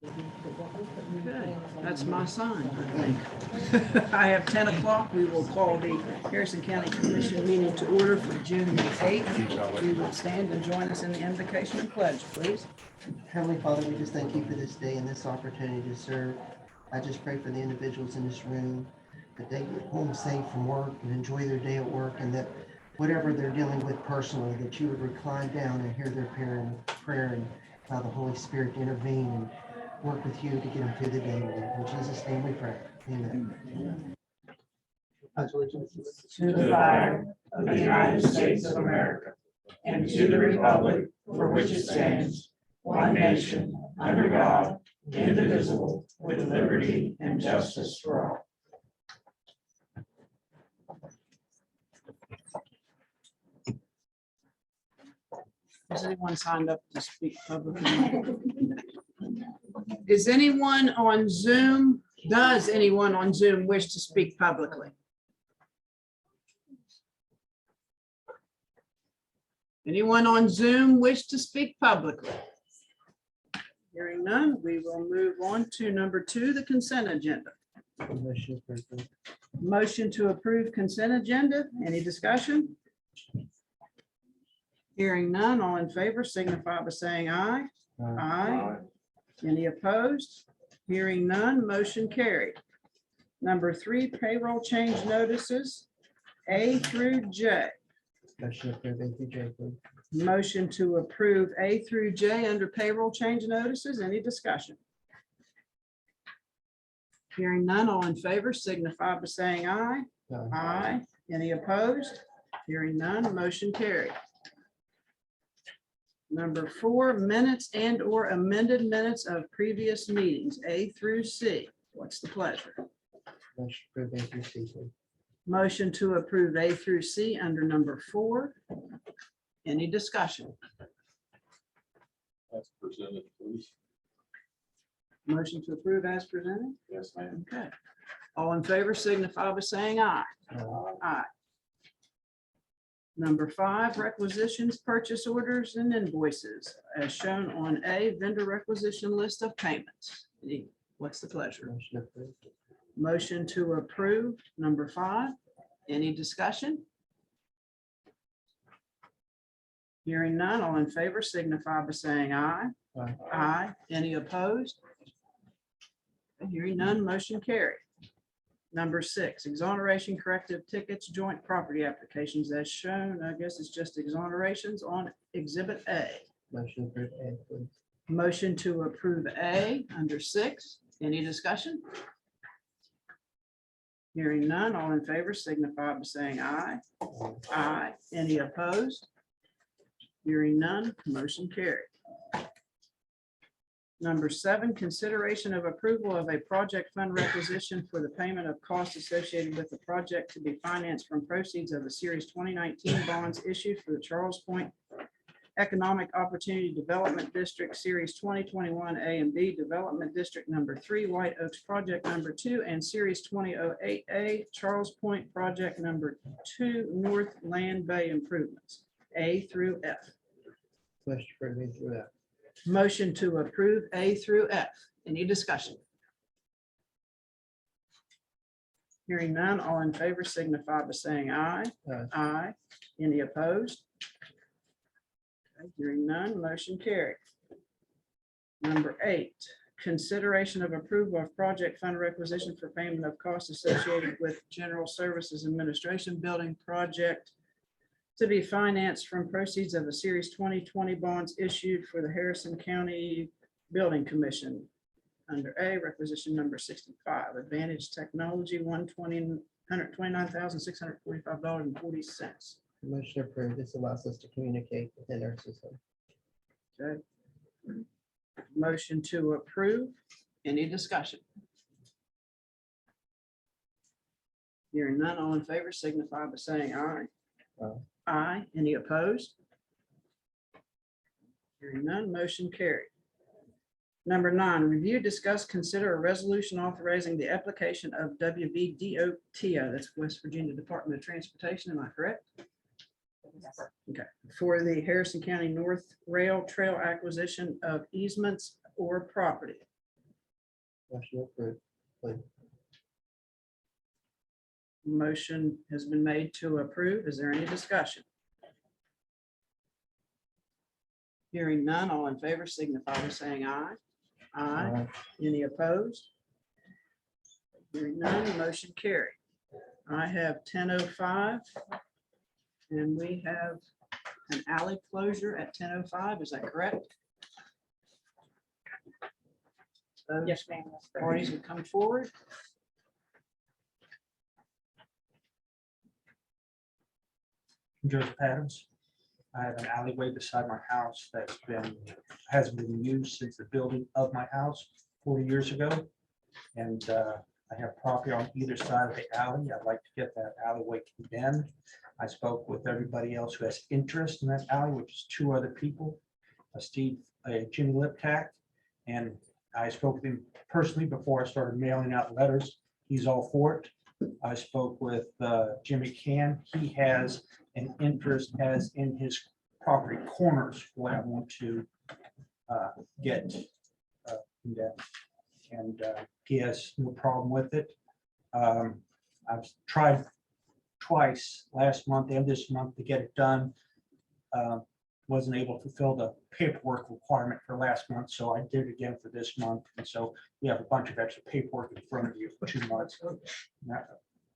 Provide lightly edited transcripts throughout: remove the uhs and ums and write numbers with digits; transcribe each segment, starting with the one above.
Okay, that's my sign, I think. I have 10 o'clock. We will call the Harrison County Commission meeting to order for June the 8th. We will stand and join us in the invocation and pledge, please. Heavenly Father, we just thank you for this day and this opportunity to serve. I just pray for the individuals in this room that they get home safe from work and enjoy their day at work, and that whatever they're dealing with personally, that you would recline down and hear their prayer and allow the Holy Spirit to intervene and work with you to get them through the day. In Jesus' name we pray. Amen. To the flag of the United States of America and to the republic for which it stands, one nation, under God, indivisible, with liberty and justice for all. Has anyone signed up to speak publicly? Is anyone on Zoom? Does anyone on Zoom wish to speak publicly? Anyone on Zoom wish to speak publicly? Hearing none, we will move on to number 2, the consent agenda. Motion to approve consent agenda. Any discussion? Hearing none, all in favor signify by saying aye. Aye. Any opposed? Hearing none, motion carried. Number 3, payroll change notices, A through J. Motion approved, A through J, please. Motion to approve A through J under payroll change notices. Any discussion? Hearing none, all in favor signify by saying aye. Aye. Any opposed? Hearing none, motion carried. Number 4, minutes and or amended minutes of previous meetings, A through C. What's the pleasure? Motion approved, A through C, please. Motion to approve A through C under number 4. Any discussion? As presented, please. Motion to approve as presented? Yes, ma'am. Okay. All in favor signify by saying aye. Aye. Number 5, requisitions, purchase orders, and invoices, as shown on A, vendor requisition list of payments. What's the pleasure? Motion approved. Motion to approve number 5. Any discussion? Hearing none, all in favor signify by saying aye. Aye. Aye. Any opposed? Hearing none, motion carried. Number 6, exoneration corrective tickets, joint property applications as shown. I guess it's just exonerations on Exhibit A. Motion approved, A, please. Motion to approve A under 6. Any discussion? Hearing none, all in favor signify by saying aye. Aye. Any opposed? Hearing none, motion carried. Number 7, consideration of approval of a project fund requisition for the payment of costs associated with the project to be financed from proceeds of the Series 2019 bonds issued for the Charles Point Economic Opportunity Development District Series 2021 A and B Development District Number 3, White Oaks Project Number 2, and Series 2008A Charles Point Project Number 2, North Land Bay Improvements, A through F. Motion approved, A through F. Motion to approve A through F. Any discussion? Hearing none, all in favor signify by saying aye. Aye. Aye. Any opposed? Okay, hearing none, motion carried. Number 8, consideration of approval of project fund requisition for payment of costs associated with General Services Administration Building Project to be financed from proceeds of the Series 2020 bonds issued for the Harrison County Building Commission. Under A, requisition number 65, Advantage Technology, $129,645.40. Motion approved. This allows us to communicate within our system. Okay. Motion to approve. Any discussion? Hearing none, all in favor signify by saying aye. Aye. Aye. Any opposed? Hearing none, motion carried. Number 9, review, discuss, consider a resolution authorizing the application of WVDOT, that's West Virginia Department of Transportation, am I correct? Okay, for the Harrison County North Rail Trail acquisition of easements or property. Motion approved. Please. Motion has been made to approve. Is there any discussion? Hearing none, all in favor signify by saying aye. Aye. Any opposed? Hearing none, the motion carried. I have 10:05. And we have an alley closure at 10:05. Is that correct? Yes, ma'am. Parties would come forward. Joseph Adams. I have an alleyway beside my house hasn't been used since the building of my house 40 years ago. And I have property on either side of the alley. I'd like to get that alleyway condemned. I spoke with everybody else who has interest in that alley, which is 2 other people, Jimmy Liptak. And I spoke with him personally before I started mailing out letters. He's all for it. I spoke with Jimmy Can. He has an interest as in his property corners what I want to get condemned. And he has no problem with it. I've tried twice last month and this month to get it done. Wasn't able to fulfill the paperwork requirement for last month, so I did it again for this month. And so we have a bunch of extra paperwork in front of you for 2 months. Now,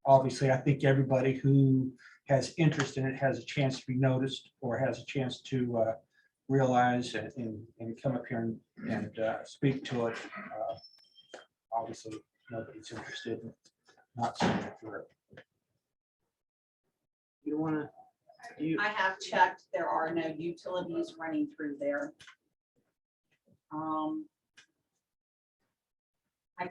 obviously, I think everybody who has interest in it has a chance to be noticed or has a chance to realize and come up here and speak to it. Obviously, nobody's interested in not seeing it through. You want to, I have checked, there are no utilities running through there. I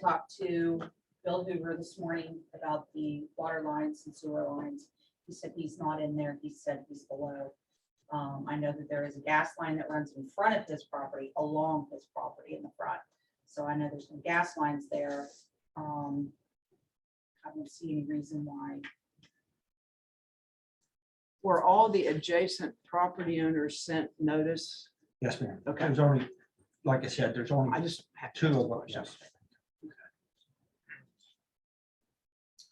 talked to Bill Hoover this morning about the water lines and sewer lines. He said he's not in there. He said he's below. I know that there is a gas line that runs in front of his property, along his property in the front. So I know there's some gas lines there. I don't see any reason why. were all the adjacent property owners sent notice? Yes, ma'am. Okay. There's only, like I said, there's I only just have 2 of them. Yes.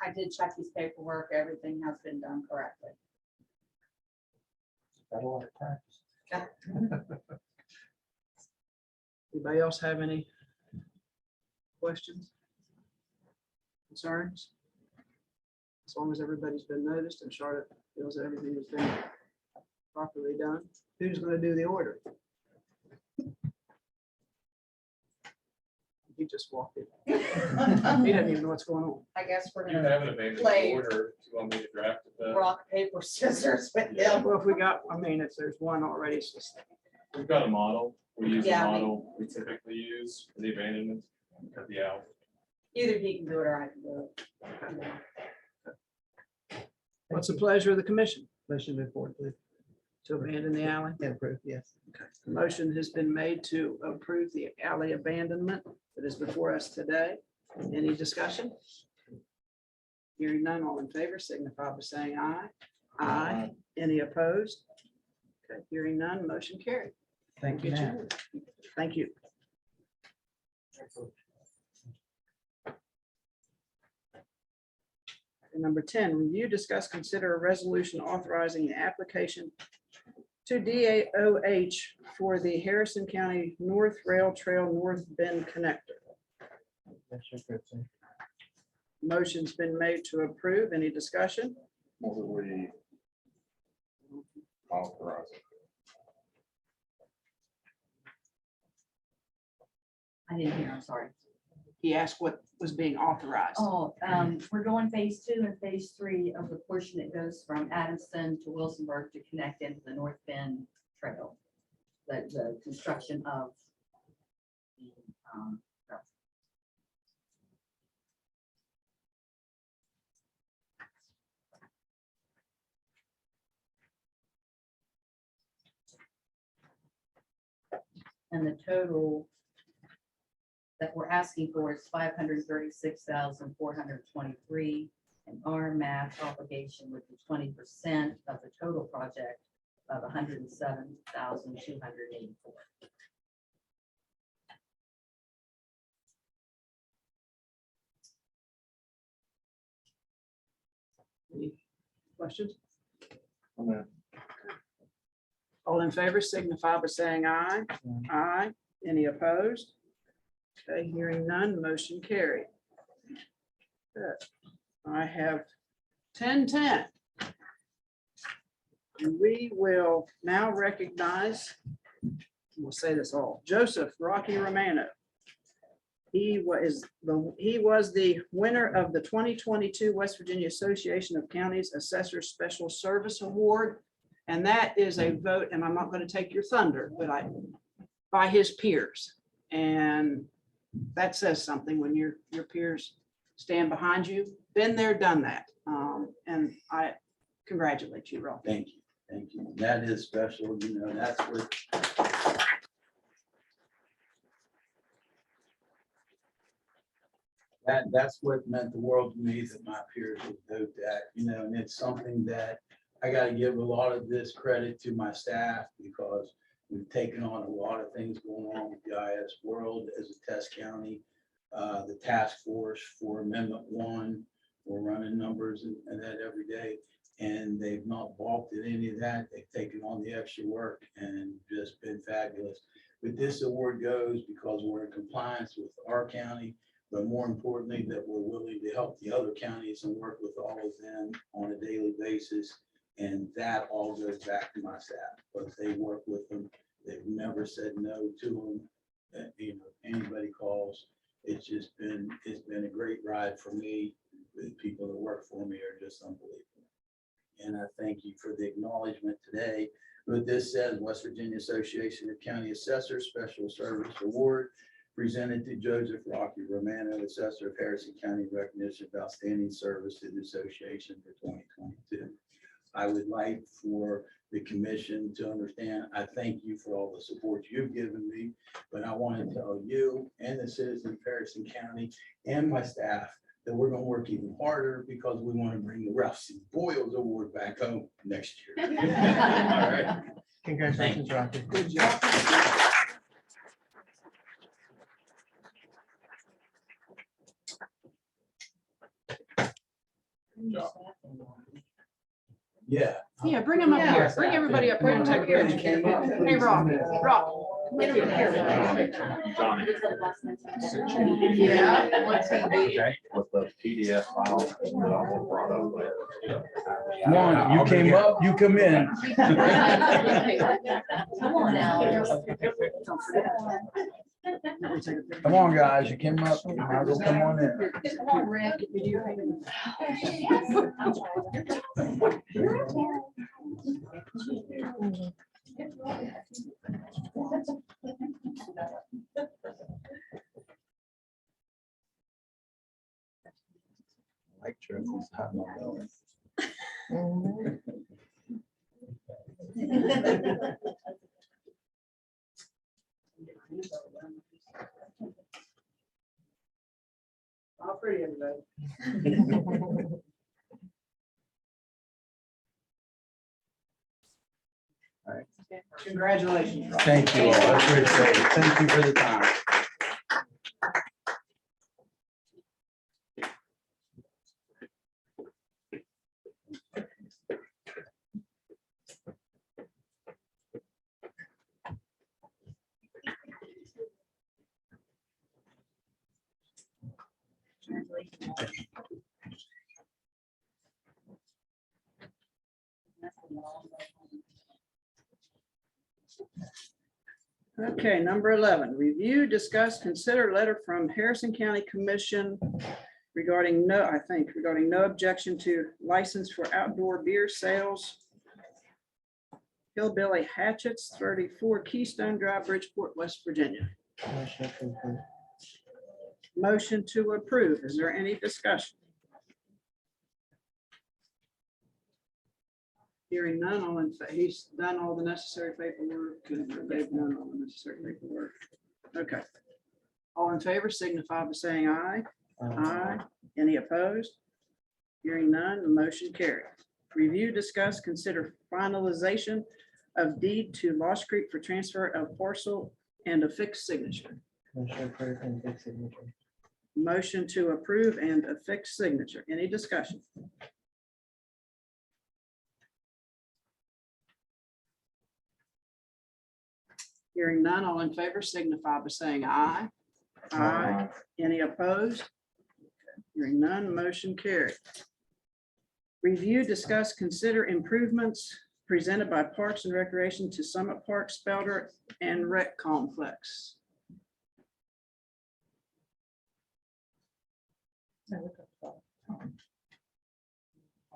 I did check his paperwork. Everything has been done correctly. Got a lot of practice. Anybody else have any questions? Concerns? As long as everybody's been noticed and Charlotte feels that everything has been properly done, who's going to do the order? He just walked in. He doesn't even know what's going on. I guess we're You gonna have an abandoned play order. Do you want me to draft it? rock, paper, scissors with Yeah. them. Well, if we got, I mean, if there's one already, it's just, We've got a model. We use the Yeah, I mean- model we typically use for the abandonment of the alley. Either he can do it or I can do it. what's the pleasure of the commission? Motion to move forward, please. To abandon the alley? And approve, yes. The motion has been made to approve the alley abandonment that is before us today. Any discussion? Hearing none, all in favor signify by saying aye. Aye. Any opposed? Okay, hearing none, motion carried. Thank you, ma'am. Thank you. And number 10, review, discuss, consider a resolution authorizing the application to DAOH for the Harrison County North Rail Trail North Bend Connector. Motion approved, sir. Motion's been made to approve. Any discussion? We authorize it. I didn't hear, I'm sorry. He asked what was being authorized. Oh, we're doing phase 2 and phase 3 of the portion that goes from Adamson to Wilsonburg to connect into the North Bend Trail. The construction of the, trail. And the total that we're asking for is 536,423. And our match obligation would be 20% of the total project of 107,284. Questions? Amen. All in favor signify by saying aye. Aye. Any opposed? Okay, hearing none, motion carried. Good. I have 10:10. And we will now recognize, we'll say this all, Joseph Rocky Romano. He was the winner of the 2022 West Virginia Association of Counties Assessors Special Service Award. And that is a vote, and I'm not going to take your thunder, but by his peers. And that says something when your peers stand behind you. Been there, done that. And I congratulate you, Rocky. Thank you, thank you. That is special, you know, that's what. That's what meant the world to me, that my peers would vote that, you know, and it's something that I gotta give a lot of this credit to my staff, because we've taken on a lot of things going on with the IS world as a test county. The task force for Amendment 1, we're running numbers and that every day. And they've not balked at any of that. They've taken on the extra work and just been fabulous. But this award goes because we're in compliance with our county, but more importantly, that we're willing to help the other counties and work with all of them on a daily basis. And that all goes back to my staff, because they work with them. They've never said no to them. You know, anybody calls. It's been a great ride for me. The people that work for me are just unbelievable. And I thank you for the acknowledgement today. But this says West Virginia Association of County Assessors Special Service Award presented to Joseph Rocky Romano, Assessor of Harrison County, recognition of outstanding service to the association for 2022. I would like for the commission to understand, I thank you for all the support you've given me, but I want to tell you and the citizens of Harrison County and my staff that we're going to work even harder, because we want to bring the Ralph C. Boyles Award back home next year. All right. Congratulations, Rocky. Good job. Yeah. Yeah, bring him up here. Bring everybody up here and take a picture. Hey, Rob, get over here. Yeah. With the PDF file that I brought up with. Come on, you came up, you come in. Come on now. Come on, guys, you came up, you might as well come on in. Come on, Rick. Like trophies, hot my belly. All pretty, everybody. All right. Congratulations, Rob. Thank you all, I appreciate it. Thank you for the time. Okay, number 11, review, discuss, consider letter from Harrison County Commission regarding regarding no objection to license for outdoor beer sales. Hillbilly Hatchets, 34 Keystone Drive, Bridgeport, West Virginia. Motion to approve. Is there any discussion? Hearing none, he's done all the necessary paperwork, and they've done all the necessary paperwork. Okay. All in favor signify by saying aye. Aye. Any opposed? Hearing none, the motion carries. Review, discuss, consider finalization of deed to Lost Creek for transfer of parcel and a fixed signature. Motion to approve and a fixed signature. Any discussion? Hearing none, all in favor signify by saying aye. Aye. Any opposed? Hearing none, motion carried. Review, discuss, consider improvements presented by Parks and Recreation to Summit Park, Spelter, and Rec Complex. Are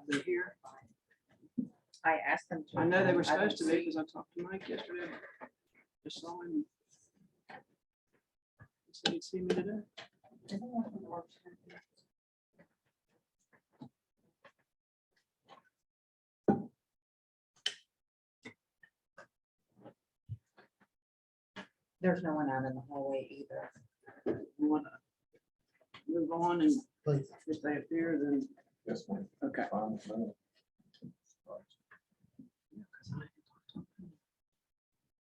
they here? I asked them to. I know they were I don't supposed to be see- because I talked to Mike yesterday. Just saw him. He said he'd see me today. There's no one out in the hallway either. We want to move on, and Please. if they appear, then, Yes, ma'am. okay. Fine, fine.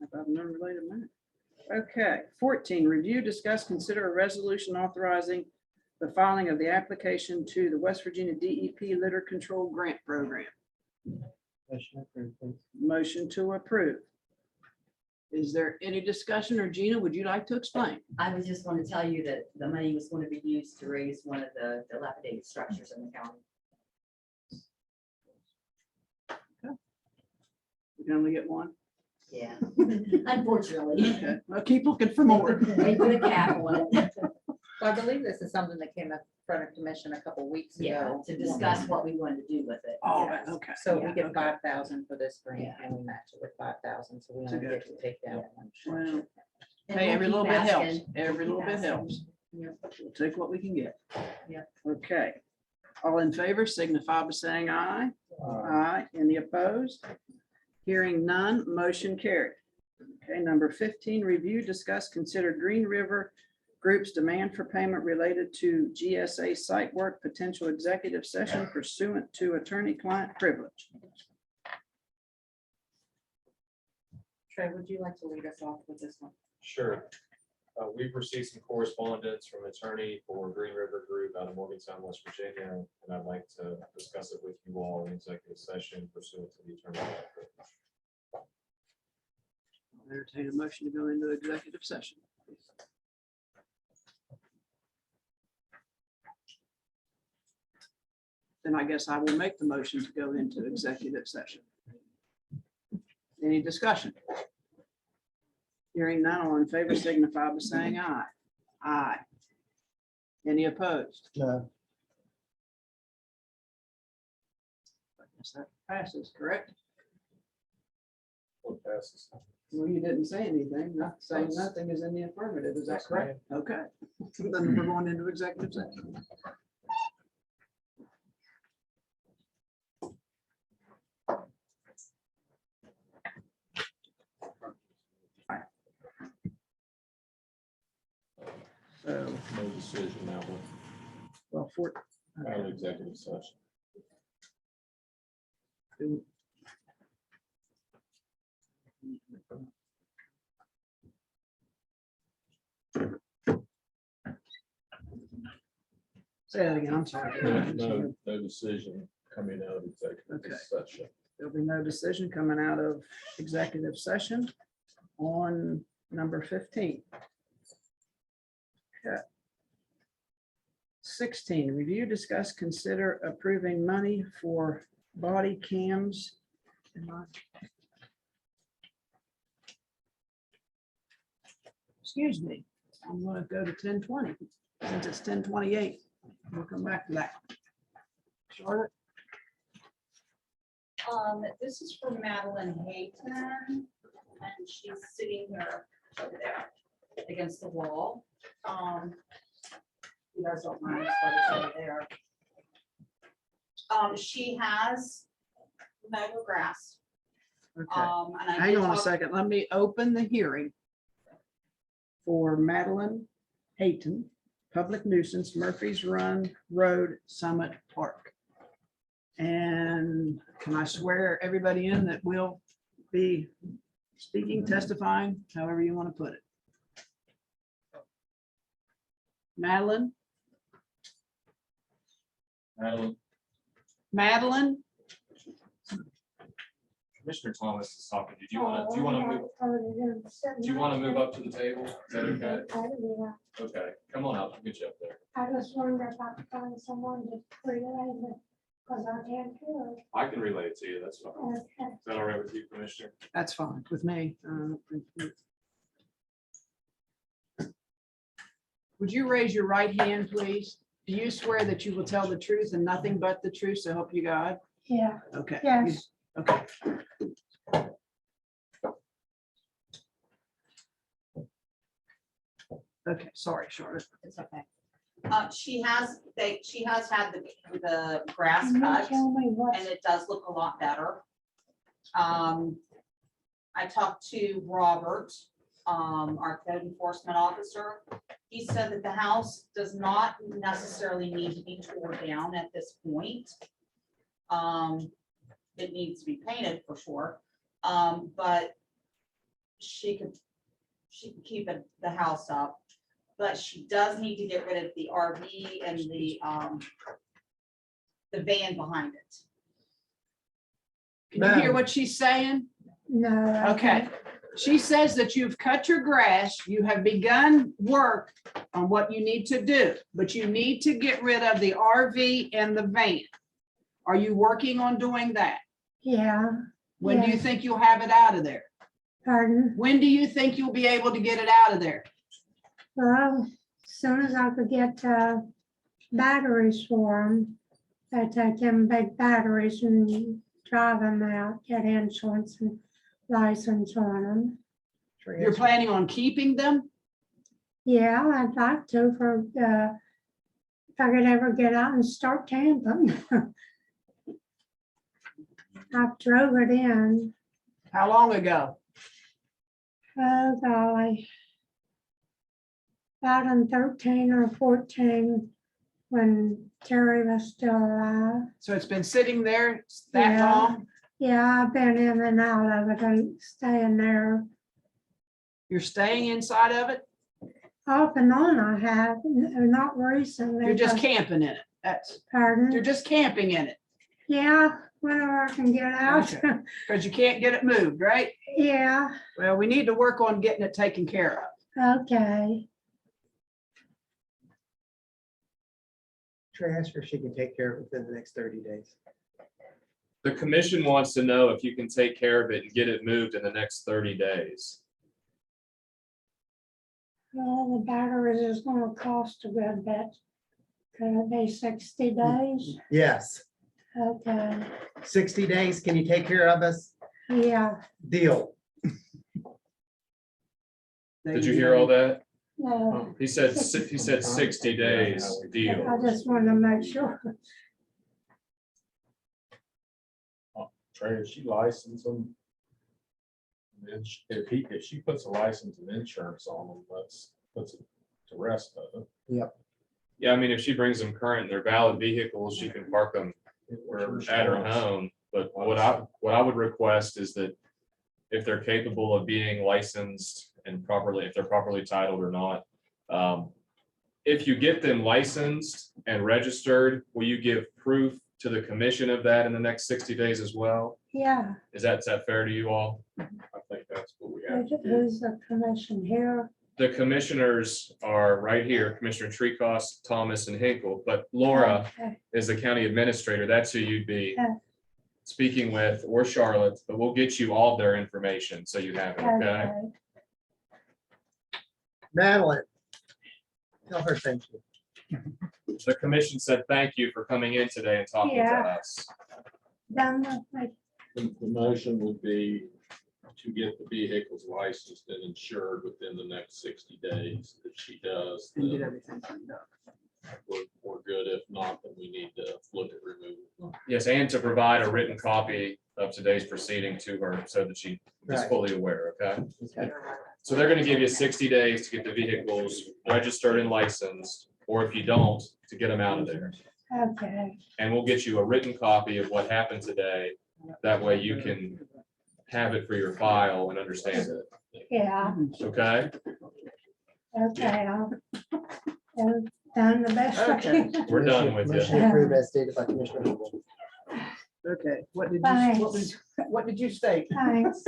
About an unrelated matter. Okay, 14, review, discuss, consider a resolution authorizing the filing of the application to the West Virginia DEP Litter Control Grant Program. Motion approved, please. Motion to approve. Is there any discussion, or Gina, would you like to explain? I was just want to tell you that the money was going to be used to raise one of the dilapidated structures in the county. We can only get one. Yeah, unfortunately. Okay, well, keep looking for more. They put a cap on it. Well, I believe this is something that came up in front of commission a couple weeks Yeah, ago. to discuss what we wanted to do with it. Oh, Yes. okay. So we Yeah. get Okay. 5,000 for this grant Yeah. and we match it with 5,000, so we That's only good. get to take down one. Well, And hey, we'll every keep little bit helps. asking. Every We'll little keep bit asking. helps. Yep. We'll take what we can get. Yep. Okay. All in favor signify by saying aye. Aye. Any opposed? Hearing none, motion carried. Okay, number 15, review, discuss, consider Green River Group's demand for payment related to GSA site work, potential executive session pursuant to attorney-client privilege. Trey, would you like to lead us off with this one? Sure. We've received some correspondence from attorney for Green River Group out of Morgantown, West Virginia, and I'd like to discuss it with you all in executive session pursuant to the attorney. I'll entertain a motion to go into executive session. Then I guess I will make the motion to go into executive session. Any discussion? Hearing none, all in favor signify by saying aye. Aye. Any opposed? No. I guess that passes, correct? What passes? Well, you didn't say anything, not saying nothing is in the affirmative, is that Yes, correct? Okay. Then we're going into executive session. So, No decision now, well, out of executive session. Say that again, I'm sorry. No decision coming out of Okay. executive session. There'll be no decision coming out of executive session on number 15. Okay. 16, review, discuss, consider approving money for body cams. Excuse me, I'm gonna go to 10:20, since it's 10:28. We'll come back to that. Charlotte? This is from Madeline Hayton, and she's sitting here over there against the wall. You guys don't mind, so it's over there. She has meadow grass. Okay. And I Hang did on a talk- second, let me open the hearing for Madeline Hayton, public nuisance, Murphy's Run Road, Summit Park. And can I swear everybody in that will be speaking, testifying, however you want to put it? Madeline? Madeline? Madeline? Commissioner Thomas is talking. Do you want to move? Do you want to move up to the table? Is that okay? Okay, come on up. We'll get you up there. I just wonder if I could find someone to relay it, because I can't do it. I can relay it to you. That's fine. Okay. Is that all right with you, Commissioner? That's fine with me. Would you raise your right hand, please? Do you swear that you will tell the truth and nothing but the truth, so help you God? Yeah, Okay. yes. Okay. Okay, sorry, Charlotte. It's okay. She has had the grass Can you cut. tell me what, And it does look a lot better. I talked to Robert, our code enforcement officer. He said that the house does not necessarily need to be torn down at this point. It needs to be painted for sure, but she could keep the house up. But she does need to get rid of the RV and the van behind it. Can you hear what she's saying? no. I Okay. She says that you've cut your grass, you have begun work on what you need to do, but you need to get rid of the RV and the van. Are you working on doing that? Yeah, When do you Yes. think you'll have it out of there? pardon. When do you think you'll be able to get it out of there? Well, as soon as I could get batteries for them, I take them big batteries and drive them out, get insurance and license on them. You're planning on keeping them? Yeah, I'd like to for, if I could ever get out and start camping. I've drove it in, How long ago? oh golly. About in 13 or 14, when Terry was still alive. So it's been sitting there that Yeah. long? Yeah, I've been in and out of it and staying there. You're staying inside of it? Off and on I have, not recently. You're just but- camping in it? That's, you're Pardon? just camping in it Yeah, whenever I can get out. Okay. because you can't get it moved, right? Yeah, Well, we need to work on getting it taken care of. okay. Should I ask her if she can take care of it within the next 30 days? The commission wants to know if you can take care of it and get it moved in the next 30 days. Well, the batteries is gonna cost a good bit. Could it be 60 days? Yes, Okay, 60 days. Can you take care of us? yeah, Deal. Did you hear all that? no, He said 60 days I deal. just want to make sure. Trey, if she licensed them, then if she puts a license and insurance on them, puts it to rest of it. Yeah, I mean, if she brings them current, and they're valid vehicles, she can park them at her home. But what I would request is that if they're capable of being licensed and properly, if they're properly titled or not, if you get them licensed and registered, will you give proof to the commission of that in the next 60 days as well? Yeah, Is that fair to you all? I think that's what we have. who's the commission here? The commissioners are right here, Commissioner Treecost, Thomas, and Hinkle, but Laura Okay, is the county administrator. That's who you'd be Yeah. speaking with, or Charlotte, but we'll get you all their information so you have it, okay? okay. Madeline. Tell her thank you. The commission said thank you for coming in today and talking to Yeah. us. Done with my, The motion would be to get the vehicles licensed and insured within the next 60 days. If she does, And get then everything cleaned up. we're good. If not, then we need to look at removal. Yes, and to provide a written copy of today's proceeding to her so that she is Right. fully aware, okay? Okay. So they're gonna give you 60 days to get the vehicles registered and licensed, or if you don't, to get them out of there. okay, And we'll get you a written copy of what happened today. That way you can have it for your file and understand it, yeah, okay? okay, I've done the best I Okay. can. We're done with you. Motion approved as stated by Commissioner Hinkle. Okay, what did you, Thanks. what was, what did you state? Thanks.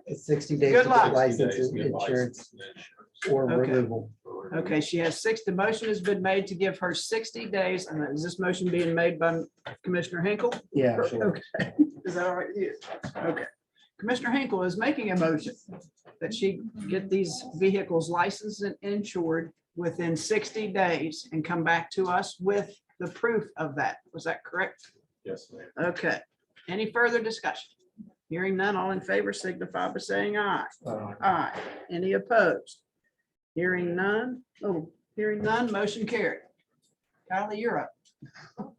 It's 60 days Good to luck. get license, Days to get insurance, licensed and insurance. or Okay. removal. Okay, she has 60, the motion has been made to give her 60 days, and is this motion being made by Commissioner Hinkle? Yeah, sure. Okay, is that all right with you? Okay. Commissioner Hinkle is making a motion that she get these vehicles licensed and insured within 60 days and come back to us with the proof of that. Was that correct? Yes, ma'am. Okay. Any further discussion? Hearing none, all in favor signify by saying aye. Aye. Any opposed? Hearing none. Oh, hearing none, motion carried. Kylie, you're up.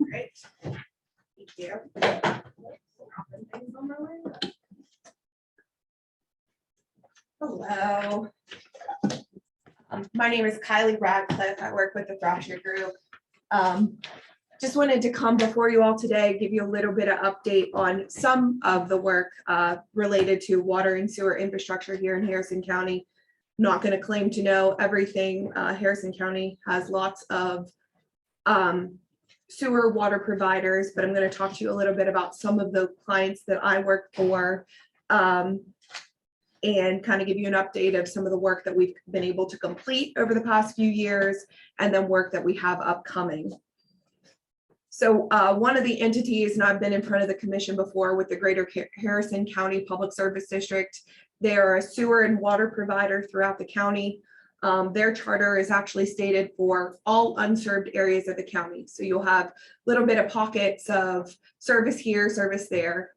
Great. Thank you. Hello. My name is Kylie Radcliffe. I work with the Thrasher Group. Just wanted to come before you all today, give you a little bit of update on some of the work related to water and sewer infrastructure here in Harrison County. Not going to claim to know everything. Harrison County has lots of sewer water providers, but I'm going to talk to you a little bit about some of the clients that I work for and kind of give you an update of some of the work that we've been able to complete over the past few years and then work that we have upcoming. So one of the entities, and I've been in front of the commission before with the Greater Harrison County Public Service District. They are a sewer and water provider throughout the county. Their charter is actually stated for all unserved areas of the county. So you'll have a little bit of pockets of service here, service there.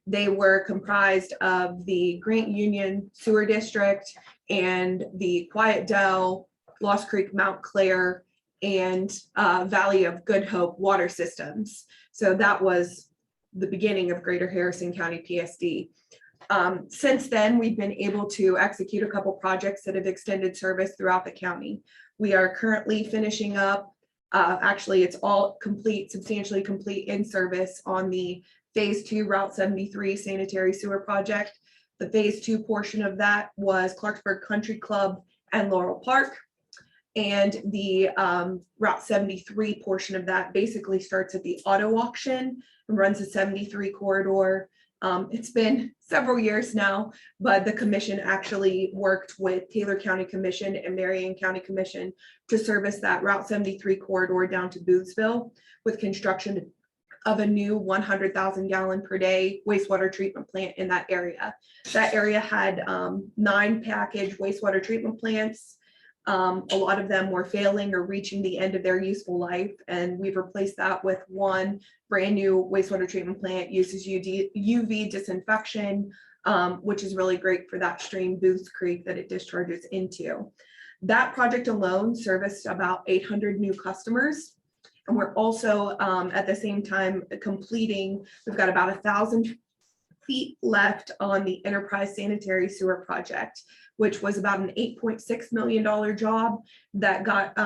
They were comprised of the Grant Union Sewer District and the Quiet Dell, Lost Creek, Mount Clair, and Valley of Good Hope water systems. So that was the beginning of Greater Harrison County PSD. Since then, we've been able to execute a couple projects that have extended service throughout the county. We are currently finishing up, actually it's all complete, substantially complete in service on the Phase 2 Route 73 sanitary sewer project. The Phase 2 portion of that was Clarksburg Country Club and Laurel Park. And the Route 73 portion of that basically starts at the auto auction and runs the 73 corridor. It's been several years now, but the commission actually worked with Taylor County Commission and Marion County Commission to service that Route 73 corridor down to Boothsville with construction of a new 100,000 gallon per day wastewater treatment plant in that area. That area had 9 package wastewater treatment plants. A lot of them were failing or reaching the end of their useful life, and we've replaced that with one brand new wastewater treatment plant, uses UV disinfection, which is really great for that stream Booth Creek that it discharges into. That project alone serviced about 800 new customers. And we're also at the same time completing, we've got about 1,000 feet left on the Enterprise Sanitary Sewer Project, which was about an $8.6 million job that got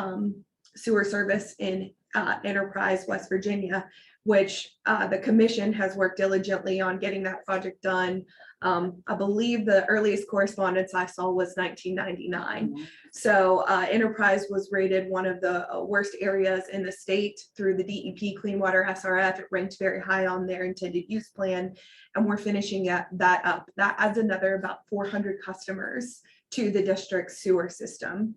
sewer service in Enterprise, West Virginia, which the commission has worked diligently on getting that project done. I believe the earliest correspondence I saw was 1999. So Enterprise was rated one of the worst areas in the state through the DEP Clean Water SRF. It ranked very high on their intended use plan, and we're finishing that up. That adds another about 400 customers to the district's sewer system.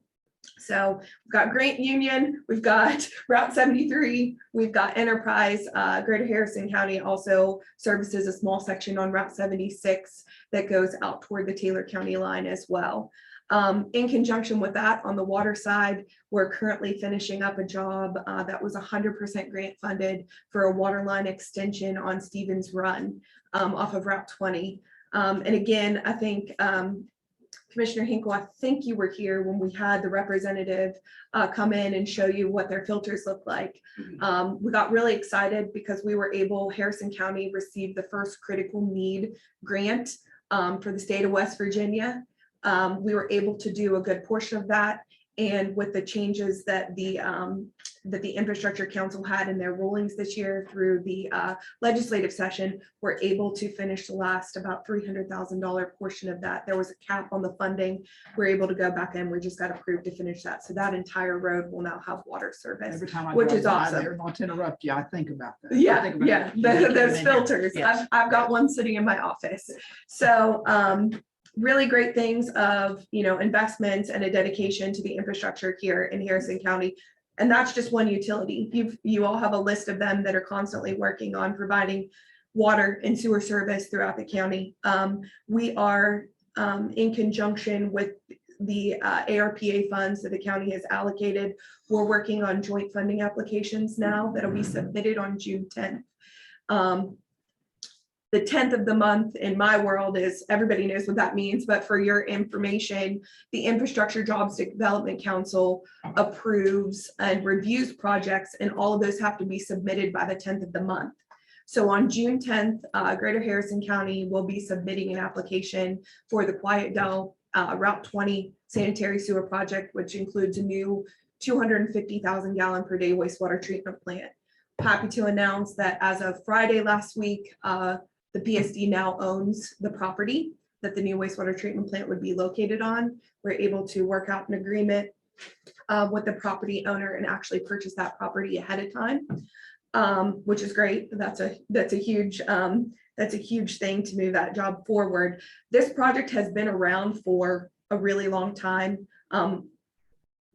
So we've got Grant Union, we've got Route 73, we've got Enterprise. Greater Harrison County also services a small section on Route 76 that goes out toward the Taylor County line as well. In conjunction with that, on the water side, we're currently finishing up a job that was 100% grant funded for a water line extension on Stevens Run off of Route 20. And again, I think Commissioner Hinkle, I think you were here when we had the representative come in and show you what their filters look like. We got really excited because we were able, Harrison County received the first critical need grant for the state of West Virginia. We were able to do a good portion of that. And with the changes that the Infrastructure Council had in their rulings this year through the legislative session, we're able to finish the last about $300,000 portion of that. There was a cap on the funding. We're able to go back in. We just got approved to finish that. So that entire road will now have water service. Every time I Which drive is by awesome. there, not to interrupt you, I think about that. I Yeah, think about yeah, it. You keep those them in there. filters. Yes. I've got one sitting in my office. So really great things of, investments and a dedication to the infrastructure here in Harrison County. And that's just one utility. You all have a list of them that are constantly working on providing water and sewer service throughout the county. We are in conjunction with the ARPA funds that the county has allocated. We're working on joint funding applications now that'll be submitted on June 10th. The 10th of the month in my world is, everybody knows what that means, but for your information, the Infrastructure Jobs Development Council approves and reviews projects, and all of those have to be submitted by the 10th of the month. So on June 10th, Greater Harrison County will be submitting an application for the Quiet Dell Route 20 sanitary sewer project, which includes a new 250,000 gallon per day wastewater treatment plant. Happy to announce that as of Friday last week, the PSD now owns the property that the new wastewater treatment plant would be located on. We're able to work out an agreement with the property owner and actually purchase that property ahead of time, which is great. That's a huge thing to move that job forward. This project has been around for a really long time.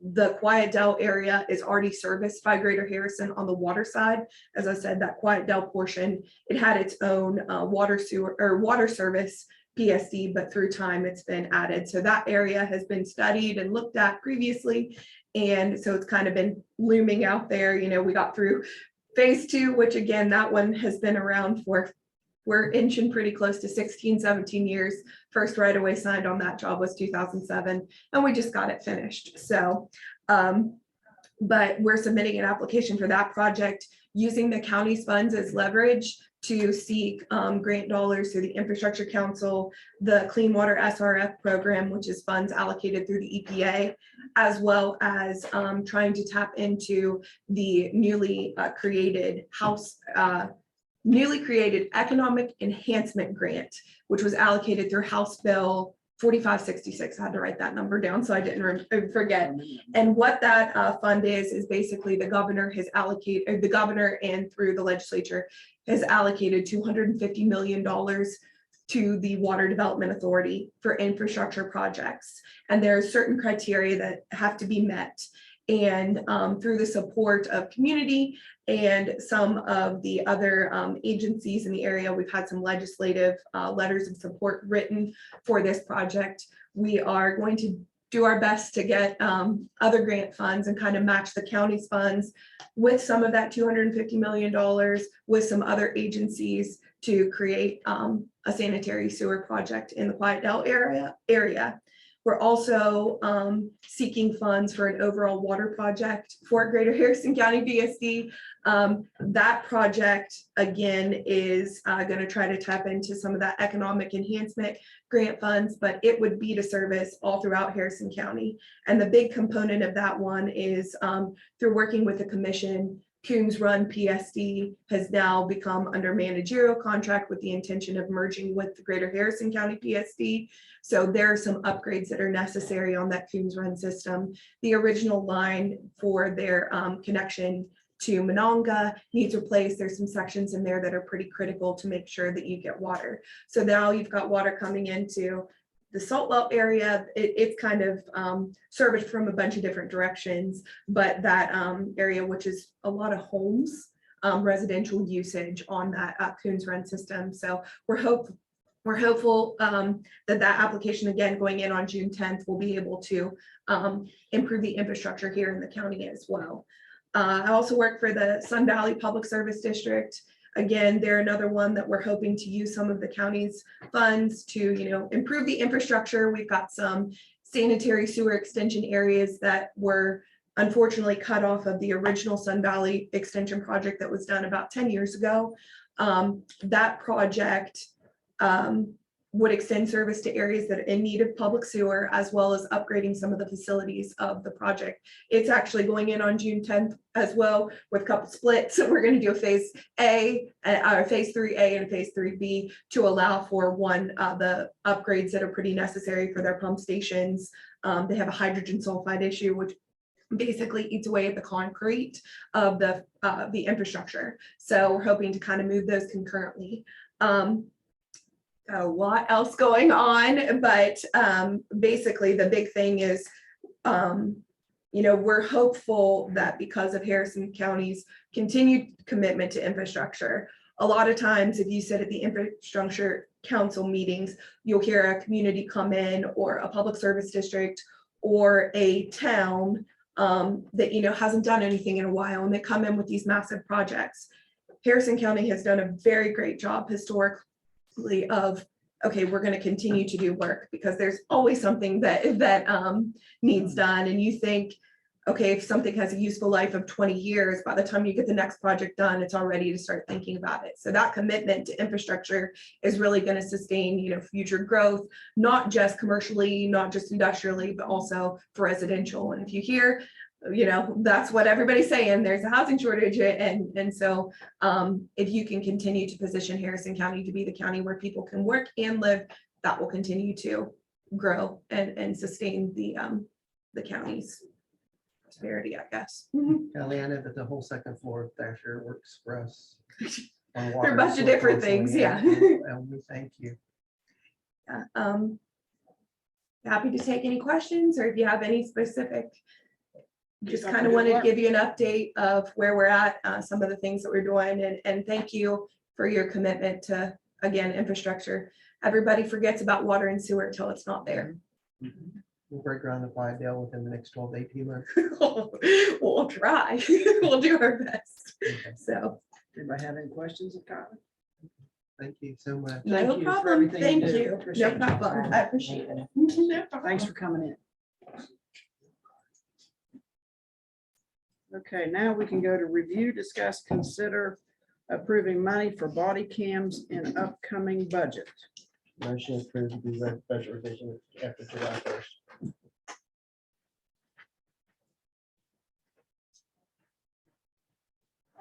The Quiet Dell area is already serviced by Greater Harrison on the water side. As I said, that Quiet Dell portion, it had its own water service PSD, but through time it's been added. So that area has been studied and looked at previously. And so it's kind of been looming out there. We got through phase 2, which again, that one has been around for, we're inching pretty close to 16, 17 years. First right away signed on that job was 2007, and we just got it finished. So, but we're submitting an application for that project using the county's funds as leverage to seek grant dollars through the Infrastructure Council, the Clean Water SRF program, which is funds allocated through the EPA, as well as trying to tap into the newly created Economic Enhancement Grant, which was allocated through House Bill 4566. I had to write that number down so I didn't forget. And what that fund is basically the governor has allocated, the governor and through the legislature has allocated $250 million to the Water Development Authority for infrastructure projects. And there are certain criteria that have to be met. And through the support of community and some of the other agencies in the area, we've had some legislative letters of support written for this project. We are going to do our best to get other grant funds and kind of match the county's funds with some of that $250 million with some other agencies to create a sanitary sewer project in the Quiet Dell area. We're also seeking funds for an overall water project for Greater Harrison County PSD. That project, again, is going to try to tap into some of that economic enhancement grant funds, but it would be to service all throughout Harrison County. And the big component of that one is through working with the commission, Coons Run PSD has now become under managerial contract with the intention of merging with the Greater Harrison County PSD. So there are some upgrades that are necessary on that Coons Run system. The original line for their connection to Monongah needs replaced. There's some sections in there that are pretty critical to make sure that you get water. So now you've got water coming into the Saltwell area. It's kind of serviced from a bunch of different directions, but that area, which is a lot of homes, residential usage on that Coons Run system. So we're hopeful that application, again, going in on June 10th, will be able to improve the infrastructure here in the county as well. I also work for the Sun Valley Public Service District. Again, they're another one that we're hoping to use some of the county's funds to, improve the infrastructure. We've got some sanitary sewer extension areas that were unfortunately cut off of the original Sun Valley extension project that was done about 10 years ago. That project would extend service to areas that are in need of public sewer, as well as upgrading some of the facilities of the project. It's actually going in on June 10th as well with a couple splits. So we're going to do a phase A, phase 3A and phase 3B to allow for the upgrades that are pretty necessary for their pump stations. They have a hydrogen sulfide issue, which basically eats away at the concrete of the infrastructure. So we're hoping to kind of move those concurrently. A lot else going on, but basically the big thing is, we're hopeful that because of Harrison County's continued commitment to infrastructure, a lot of times if you sit at the infrastructure council meetings, you'll hear a community come in or a public service district or a town that hasn't done anything in a while, and they come in with these massive projects. Harrison County has done a very great job historically of, okay, we're going to continue to do work because there's always something that needs done. And you think, okay, if something has a useful life of 20 years, by the time you get the next project done, it's all ready to start thinking about it. So that commitment to infrastructure is really going to sustain, future growth, not just commercially, not just industrially, but also for residential. And if you hear, that's what everybody's saying, there's a housing shortage. And so if you can continue to position Harrison County to be the county where people can work and live, that will continue to grow and sustain the county's prosperity, I guess. Kelly, I know that the whole second floor of Thatcher works for us. on There are water a bunch of sewer different counseling, things, yeah. And we thank you. Yeah, happy to take any questions, or if you have any specific, just Keep up kind the of good wanted to work. give you an update of where we're at, some of the things that we're doing, and thank you for your commitment to, again, infrastructure. Everybody forgets about water and sewer until it's not there. We'll break ground in Flydale within the next 12 to 18 months. We'll try, we'll do our best, Okay. so. Anybody have any questions of Kylie? Thank you so much. Thank No you for problem, everything thank do. you, no Appreciate you. problem, I appreciate it. No problem. Thanks for coming in. Okay, now we can go to review, discuss, consider approving money for body cams in upcoming budget. Motion approved to be read budget revision after July 1st.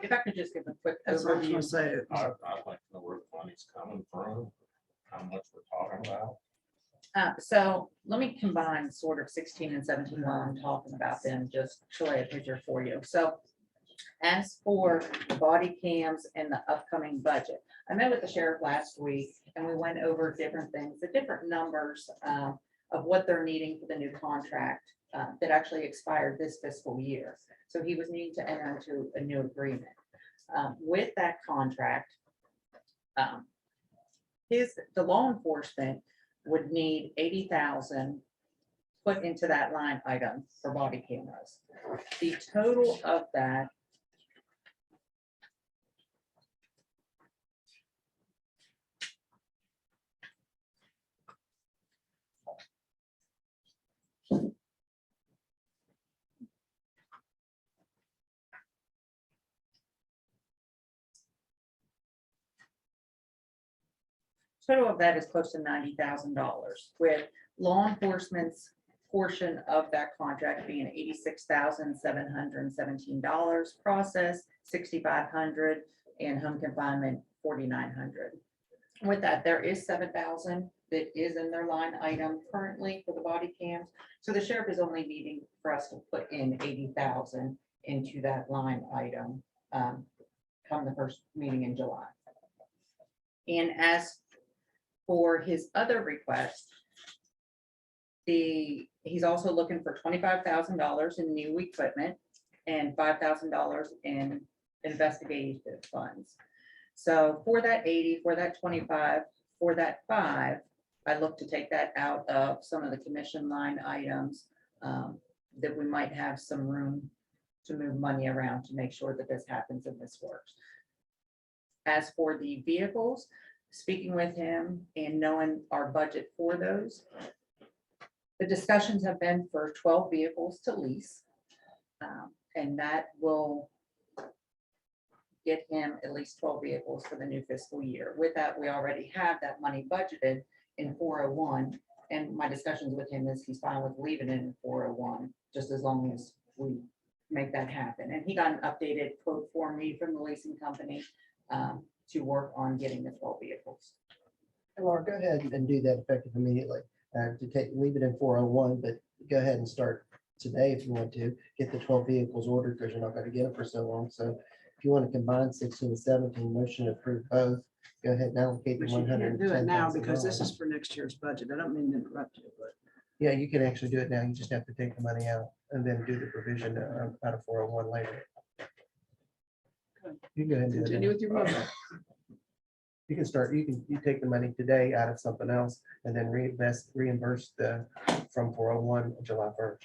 If I could just give a quick That's what I was overview. gonna say. I'd like to know where the money's coming from, how much we're talking about. So let me combine sort of 16 and 17 while I'm talking about them, just to lay a picture for you. So as for the body cams and the upcoming budget, I met with the sheriff last week and we went over different things, the different numbers of what they're needing for the new contract that actually expired this fiscal year. So he was needing to enter into a new agreement. With that contract, the law enforcement would need 80,000 put into that line item for body cameras. The total of that is close to $90,000, with law enforcement's portion of that contract being $86,717, process $6,500, and home confinement $4,900. With that, there is $7,000 that is in their line item currently for the body cams. So the sheriff is only needing for us to put in 80,000 into that line item come the first meeting in July. And as for his other request, he's also looking for $25,000 in new equipment and $5,000 in investigative funds. So for that 80, for that 25, for that 5, I look to take that out of some of the commission line items that we might have some room to move money around to make sure that this happens and this works. As for the vehicles, speaking with him and knowing our budget for those, the discussions have been for 12 vehicles to lease, and that will get him at least 12 vehicles for the new fiscal year. With that, we already have that money budgeted in 401. And my discussions with him is he's fine with leaving it in 401, just as long as we make that happen. And he got an updated quote for me from the leasing company to work on getting the 12 vehicles. Laura, go ahead and do that effective immediately. Leave it in 401, but go ahead and start today if you want to. Get the 12 vehicles ordered because you're not going to get them for so long. So if you want to combine 16 and 17, motion to approve both. Go ahead and allocate the But you can't do it now because this $110,000. is for next year's budget. I don't mean to interrupt you, but Yeah, you can actually do it now. You just have to take the money out and then do the provision out of 401 later. You can go ahead and do it continue now. with your motion. You can start, you take the money today out of something else and then reimburse from 401 July 1st.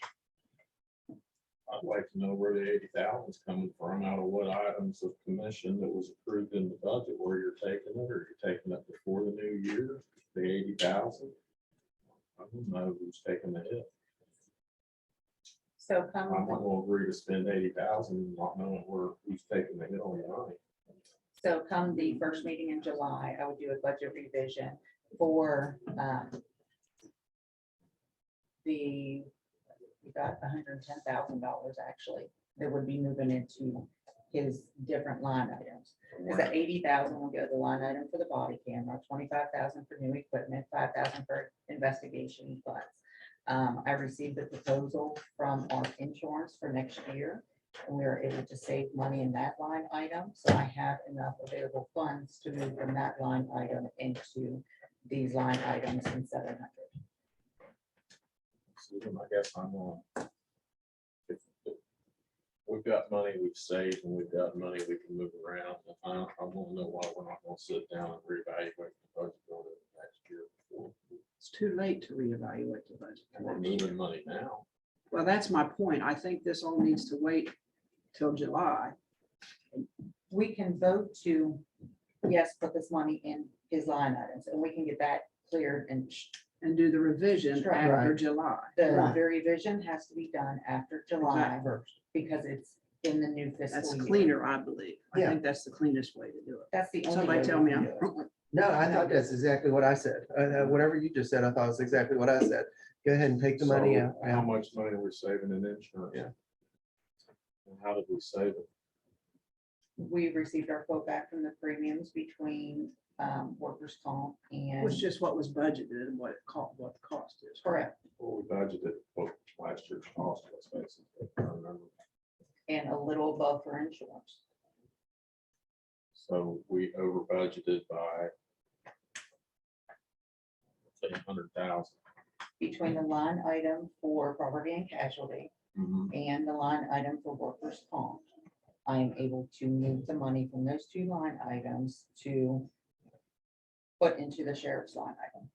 I'd like to know where the 80,000 is coming from, out of what items of commission that was approved in the budget, where you're taking it, or you're taking it before the new year, the 80,000. I don't know who's taking the hit. So I'm not gonna agree to spend 80,000, not knowing who's taking the hit on the money. So come the first meeting in July, I would do a budget revision for we got $110,000 actually, that would be moving into his different line items. Is that 80,000 will go to the line item for the body camera, 25,000 for new equipment, 5,000 for investigation funds. I received the proposal from our insurance for next year, and we were able to save money in that line item. So I have enough available funds to move from that line item into these line items in 700. So then I guess I'm on. If we've got money we've saved and we've got money we can move around, I want to know why we're not going to sit down and reevaluate the budget going into next year before. It's too late to reevaluate the budget. for We're next year. moving money now. Well, that's my point. I think this all needs to wait till July. We can vote to, yes, put this money in his line items, and we can get that cleared, and And do the revision Sure. after Right. July. the Right. revision has to be done after July First. because it's in the new That's fiscal year. cleaner, I believe. I Yeah. think that's the cleanest way to do it. That's the only. Somebody way tell we me can I'm do it. wrong. No, I thought that's exactly what I said. Whatever you just said, I thought was exactly what I said. Go ahead and take the money So out. how much money we're saving in insurance? Yeah. And how did we save it? We received our quote back from the premiums between workers' comp It was and, just what was budgeted and what the cost is. correct, Well, we budgeted what last year's cost was basically. I remember. and a little above for insurance. So we over budgeted by say 100,000. Between the line item for property and casualty and the line item for workers' comp, I am able to move the money from those two line items to put into the sheriff's line item.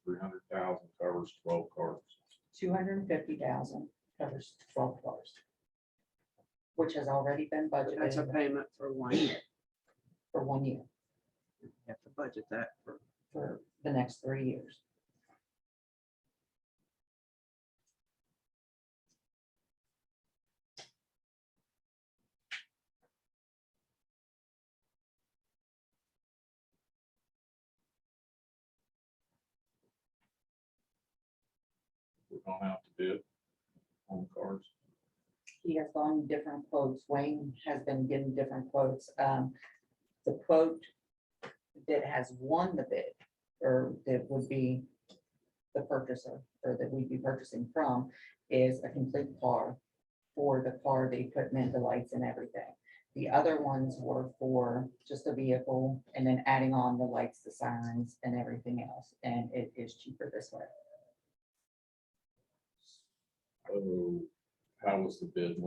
$300,000 covers 12 cars. 250,000 covers 12 cars, which has already been That's a budgeted payment for 1 year. for 1 year, You have to budget that for. for the next 3 years. We don't have to bid on cars. He has gone different quotes. Wayne has been getting different quotes. The quote that has won the bid, or that would be the purchaser, or that we'd be purchasing from, is a complete car for the car, the equipment, the lights and everything. The other ones were for just a vehicle and then adding on the lights, the sirens and everything else. And it is cheaper this way. So how was the bid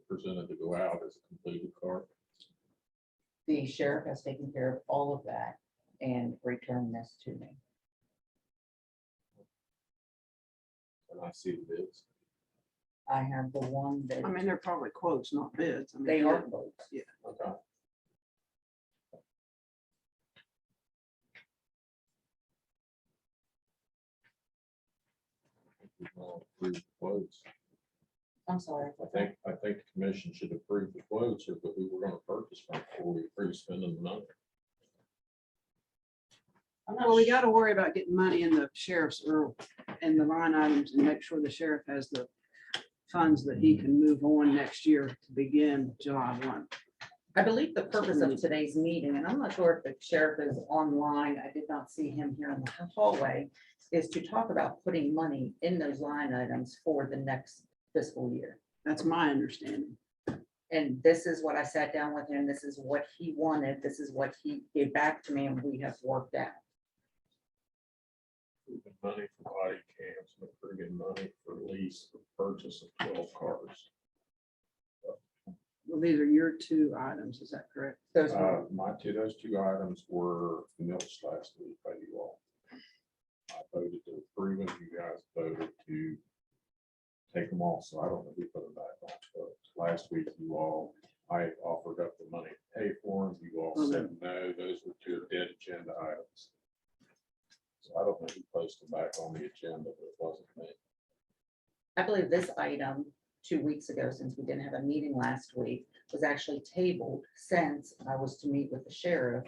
presented to go out as a completed car? The sheriff has taken care of all of that and returned this to me. And I see the bids. I have the one that I mean, they're probably quotes, not bids. I mean, they are quotes. Yeah. Okay. We've all approved quotes. I'm sorry. I think the commission should approve the quotes or who we're gonna purchase from before we approve spending the money. Well, we got to worry about getting money in the sheriff's or in the line items and make sure the sheriff has the funds that he can move on next year to begin July 1. I believe the purpose of today's meeting, and I'm not sure if the sheriff is online, I did not see him here in the hallway, is to talk about putting money in those line items for the next fiscal year. That's my understanding. And this is what I sat down with him, this is what he wanted, this is what he gave back to me, and we have worked out. Approving money for body cams and approving money for lease for purchase of 12 cars. Well, these are your two items, is that correct? Those Those two items were milks last week by you all. I voted to approve them. You guys voted to take them off, so I don't know who put them back on. But last week, I offered up the money to pay for them. You all said no, those were two dead agenda items. So I don't know who posted them back on the agenda, but it wasn't me. I believe this item 2 weeks ago, since we didn't have a meeting last week, was actually tabled since I was to meet with the sheriff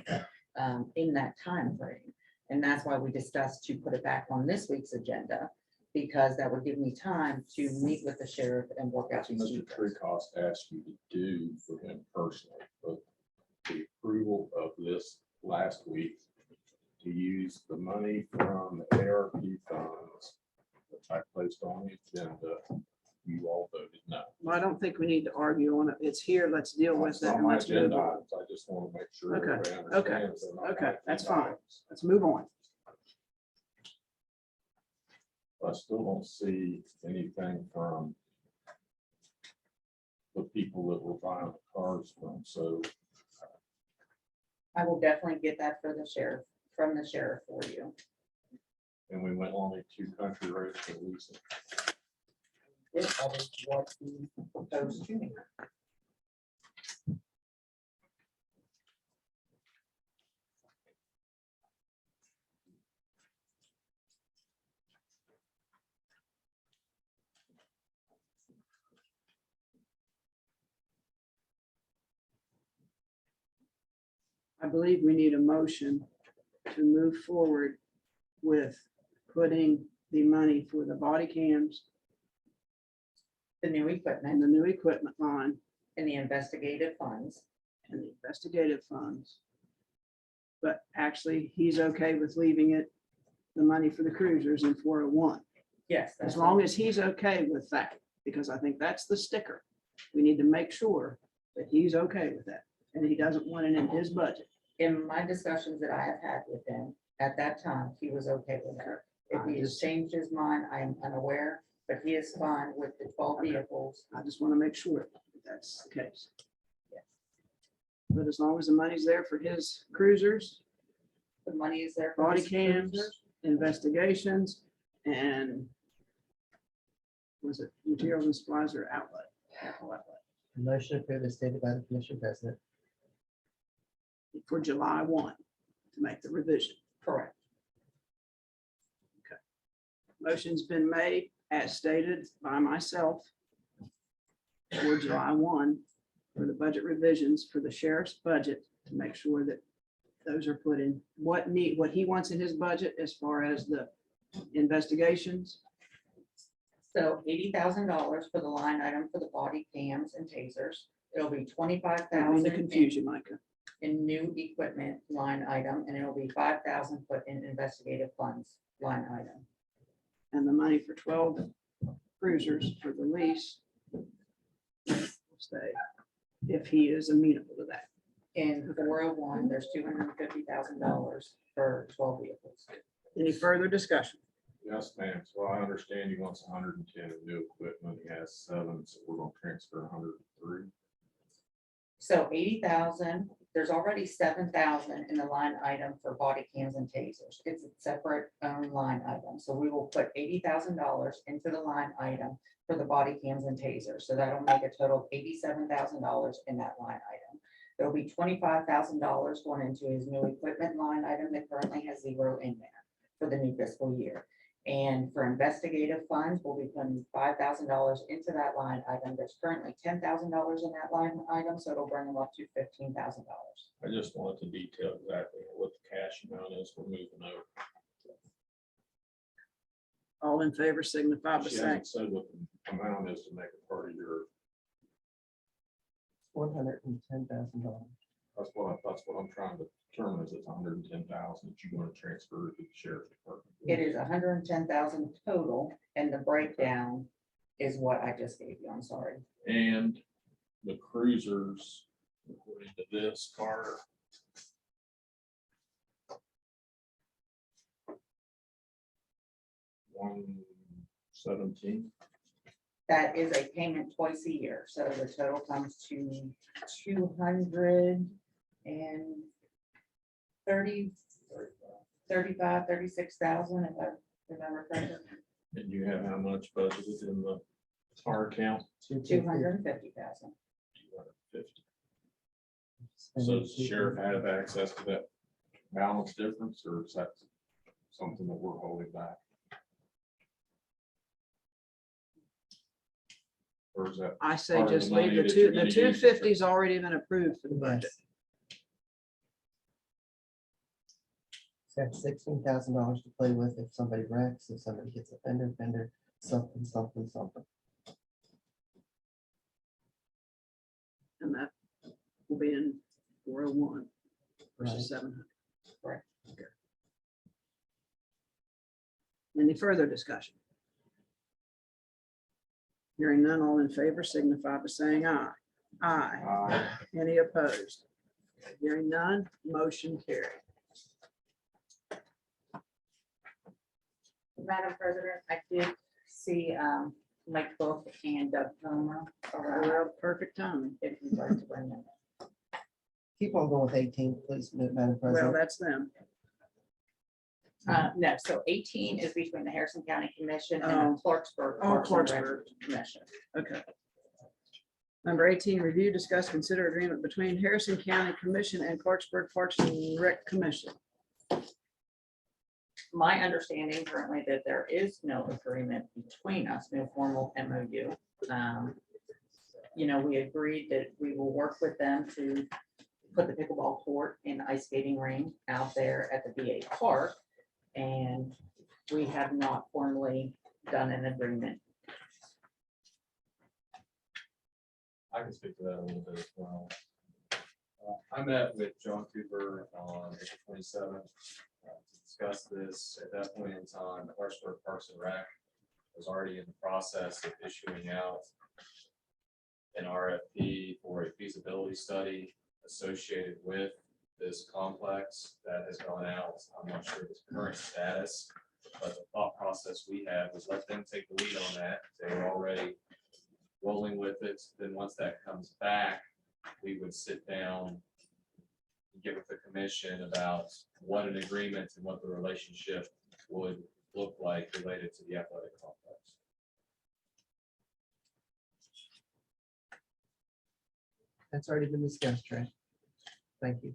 in that time frame. And that's why we discussed to put it back on this week's agenda, because that would give me time to meet with the sheriff and work out That's what these Mr. details. Treecost asked you to do for him personally, but the approval of this last week to use the money from the ARP funds, which I placed on the agenda, you all voted no. Well, I don't think we need to argue on it. It's here. Let's deal with It's it. on and my let's move agenda on. items. I just want to make sure Okay, everybody okay, understands. they're not okay, my that's agenda fine. items. Let's move on. I still don't see anything from the people that we're buying the cars from, so I will definitely get that for the sheriff, from the sheriff for you. and we went only 2 country roads for leasing. This is what he proposed to me. I believe we need a motion to move forward with putting the money for the body cams The new and equipment the new equipment line and the investigative funds. and the investigative funds. But actually, he's okay with leaving it, the money for the cruisers in 401. Yes. As long as he's okay with that, because I think that's the sticker. We need to make sure that he's okay with that and he doesn't want it in his budget. In my discussions that I have had with him, at that time, he was okay with that. If he has changed his mind, I am unaware, but he is fine with the 12 vehicles. I just want to make sure that that's the case. Yes. But as long as the money's there for his cruisers, The money is there. for body his cams, cruisers. investigations, and was it materials and supplies or outlet? Capital outlet. Motion approved as stated by the commission president. For July 1 to make the revision. Correct. Motion's been made as stated by myself for July 1 for the budget revisions for the sheriff's budget to make sure that those are put in what he wants in his budget as far as the investigations. So $80,000 for the line item for the body cams and tasers. It'll be I don't mean to $25,000 confuse you, Micah. in new equipment line item, and it'll be $5,000 put in investigative funds line item. And the money for 12 cruisers for the lease. will stay, if he is amenable to that. In 401, there's $250,000 for 12 vehicles. Any further discussion? Yes, ma'am. So I understand he wants 110 of new equipment. He has 7, so we're gonna transfer 103. So 80,000, there's already 7,000 in the line item for body cams and tasers. It's a separate own line item. So we will put $80,000 into the line item for the body cams and tasers. So that'll make a total of $87,000 in that line item. There'll be $25,000 going into his new equipment line item that currently has 0 in there for the new fiscal year. And for investigative funds, we'll be putting $5,000 into that line item. There's currently $10,000 in that line item, so it'll bring them up to $15,000. I just wanted to detail exactly what the cash amount is we're moving over. All in favor signify by She saying, hasn't said what the amount is to make it part of your, $110,000. that's what I'm trying to determine, is it's 110,000 that you want to transfer to the sheriff's department. It is 110,000 total, and the breakdown is what I just gave you. I'm sorry. And the cruisers, according to this, Carter. $117. That is a payment twice a year, so the total comes to 36,000, if I remember correctly. And you have how much budgeted in the tar account? 250,000. 250. So does the sheriff have access to that balance difference, or is that something that we're holding back? Or is that? I say part of the just leave money the that two, you're the gonna use? 250's already been approved for the budget. Got $16,000 to play with if somebody wrecks, if somebody gets a fender, something. And that will be in 401 Right. versus 700. Correct. Okay. Any further discussion? Hearing none, all in favor signify by saying aye. Aye. Any opposed? Hearing none, motion carried. Madam President, I did see Mike Book and Doug Palmer around, Well, perfect timing. if you'd like to bring them. Keep on going with 18, please, Madam Well, President. that's them. No, so 18 is between the Harrison County Commission and Oh. the Clarksburg. Oh, Parks and Rec Clarksburg. Commission. Okay. Number 18, review, discuss, consider agreement between Harrison County Commission and Clarksburg Parks and Rec Commission. My understanding currently that there is no agreement between us, no formal MOU. You know, we agreed that we will work with them to put the pickleball court and ice skating ring out there at the VA Park. And we have not formally done an agreement. I can speak to that a little bit as well. I met with John Cooper on April 27th to discuss this. At that point in time, Clarksburg Parks and Rec was already in the process of issuing out an RFP for a feasibility study associated with this complex that has gone out. I'm not sure its current status, but the thought process we had was let them take the lead on that. They were already rolling with it. Then once that comes back, we would sit down and get with the commission about what an agreement and what the relationship would look like related to the athletic complex. That's already been discussed, Trey. Thank you.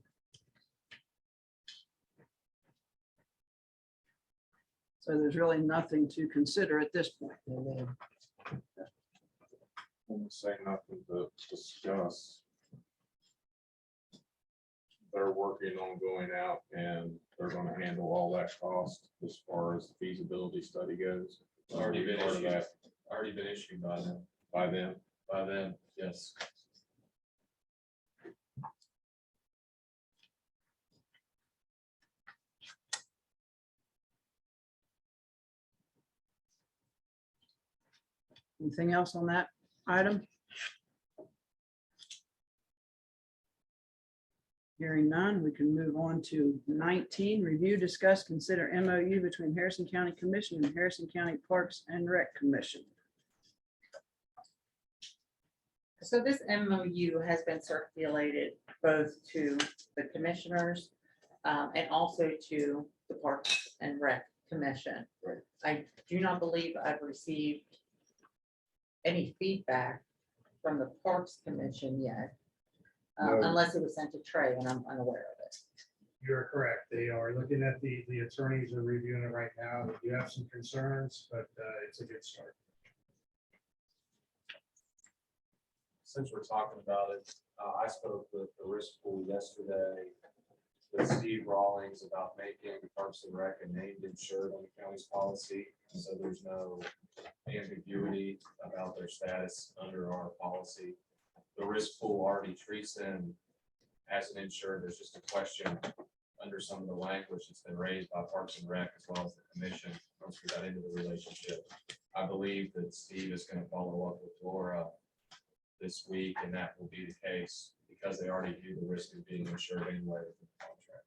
So there's really nothing to consider at this point. And then I'm gonna say nothing to discuss. They're working on going out and they're gonna handle all that cost as far as the feasibility study goes. Already been Part of issued. that Already been issued by them. by them. By them, yes. Anything else on that item? Hearing none, we can move on to 19, review, discuss, consider MOU between Harrison County Commission and Harrison County Parks and Rec Commission. So this MOU has been circulated both to the commissioners and also to the Parks and Rec Commission. Right. I do not believe I've received any feedback from the Parks Commission yet, No. unless it was sent to Trey, and I'm unaware of it. You're correct. They are looking at the attorneys are reviewing it right now. They do have some concerns, but it's a good start. Since we're talking about it, I spoke with the risk pool yesterday with Steve Rawlings about making Parks and Rec a named insured on the county's policy. So there's no ambiguity about their status under our policy. The risk pool already treats them as an insured. There's just a question under some of the language that's been raised by Parks and Rec as well as the commission once we got into the relationship. I believe that Steve is going to follow up with Laura this week, and that will be the case because they already view the risk of being insured anyway with the contract.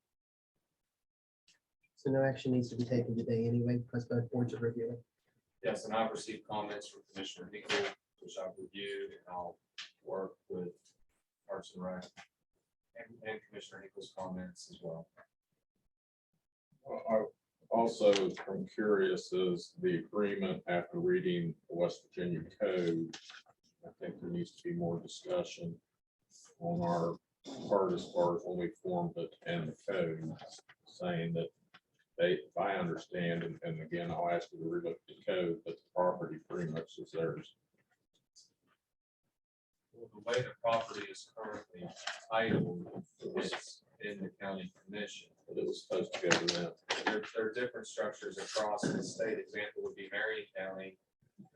So no action needs to be taken today anyway, because both boards are reviewing. Yes, and I've received comments from Commissioner Hinkle, which I've reviewed, and I'll work with Parks and Rec and Commissioner Hinkle's comments as well. I also am curious, is the agreement after reading the West Virginia code, I think there needs to be more discussion on our part as far as when we formed it and the code, saying that they, if I understand, and again, I'll ask you to relook the code, but the property pretty much is theirs. Well, the way the property is currently titled is in the county commission. But it was supposed to go to them. There are different structures across the state. Example would be Marion County.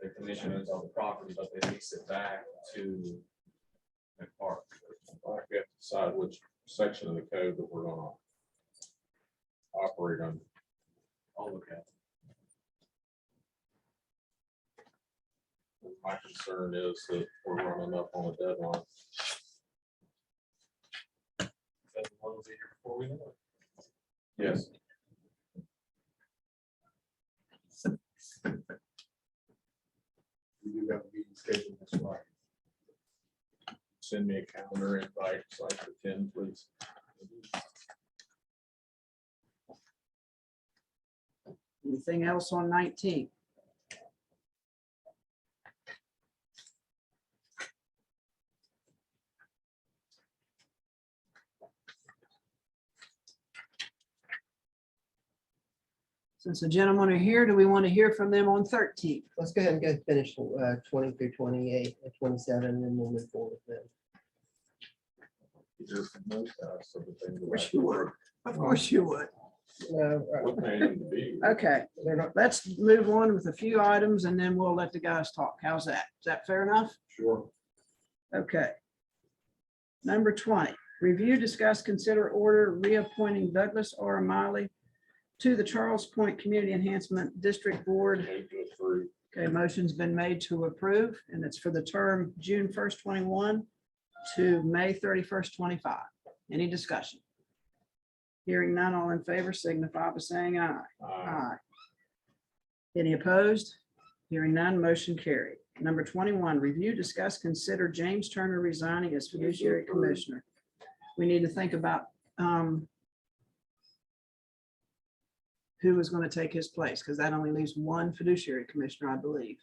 The commission owns all the property, but they lease it back to the park. I have to decide which section of the code that we're gonna operate on. I'll look at it. My concern is that we're running up on a deadline. That one will be here before we know it. Yes. We do have a meeting scheduled this Friday. Send me a calendar invite, so I can attend, please. Anything else on 19? Since the gentlemen are here, do we want to hear from them on 13? Let's go ahead and go finish 20 through 28 and 27, and then we'll move forward with them. Hear from those guys, so that they Of know course you would. Of course you would. what they need to be. Okay, They're not, let's move on with a few items and then we'll let the guys talk. How's that? Is that fair enough? Sure. Okay. Number 20, review, discuss, consider order reappointing Douglas R. Miley to the Charles Point Community Enhancement District Board. Move to approve. Okay, motion's been made to approve, and it's for the term June 1st, 21 to May 31st, 25. Any discussion? Hearing none, all in favor signify by saying aye. Aye. Any opposed? Hearing none, motion carried. Number 21, review, discuss, consider James Turner resigning as fiduciary commissioner. We need to think about who is going to take his place, because that only leaves one fiduciary commissioner, I believe.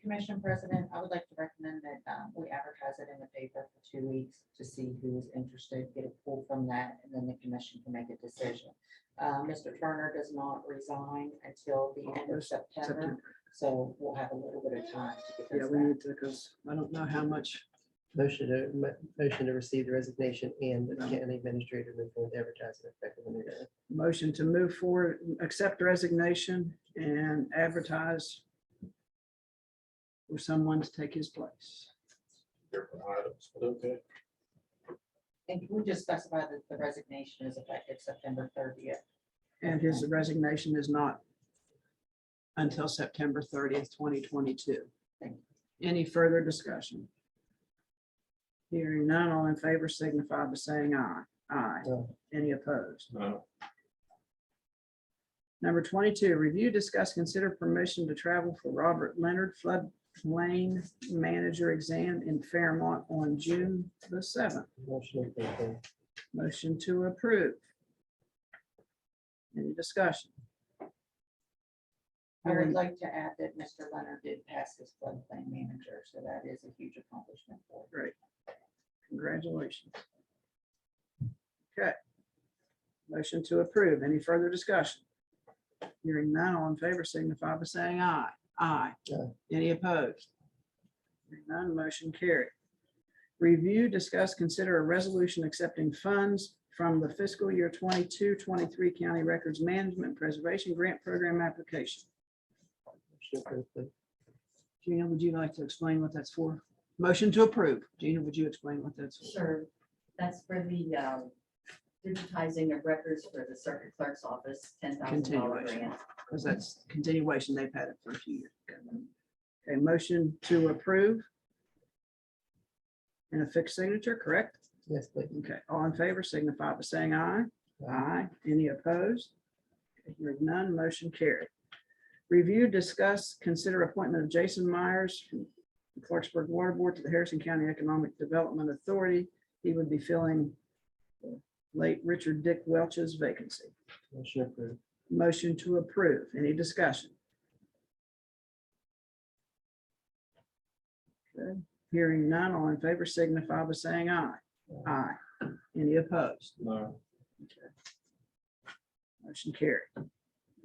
Commission President, I would like to recommend that we advertise it in the paper for 2 weeks to see who is interested, get a pull from that, and then the commission can make a decision. Mr. Turner does not resign until the end of September, so we'll have a little bit of time to get Yeah, this we done. need to, because I don't know how much. motion to receive the resignation and the county administrator move forward with advertising effective immediately. Motion to move forward, accept resignation and advertise for someone to take his place. Different items, but okay. And can we just specify that the resignation is effective September 30th? And his resignation is not until September 30th, 2022. Thank Any further discussion? Hearing none, all in favor signify by saying aye. Aye. No. Any opposed? No, Number 22, review, discuss, consider permission to travel for Robert Leonard floodplain manager exam in Fairmont on June the 7th. Motion to approve. Motion to approve. Any discussion? I would like to add that Mr. Leonard did pass his floodplain manager, so that is a huge accomplishment for him. Great. Congratulations. Okay. Motion to approve. Any further discussion? Hearing none, all in favor signify by saying aye. Aye. Aye. Any opposed? Hearing none, motion carried. Review, discuss, consider a resolution accepting funds from the fiscal year 22-23 County Records Management Preservation Grant Program application. Gina, would you like to explain what that's for? Motion to approve. Gina, would you explain what that's for? Sure, that's for the digitizing of records for the circuit clerk's office, $10,000 Continuation. grant. Because that's continuation. They've had it for a few years. Okay, motion to approve. And a fixed signature, correct? Yes, please. Okay, all in favor signify by saying aye. Aye. Any opposed? Okay, hearing none, motion carried. Review, discuss, consider appointment of Jason Myers from the Clarksburg Water Board to the Harrison County Economic Development Authority. He would be filling late Richard Dick Welch's vacancy. Motion approved. Motion to approve. Any discussion? Okay, hearing none, all in favor signify by saying aye. Aye. Any opposed? No. Okay. Motion carried.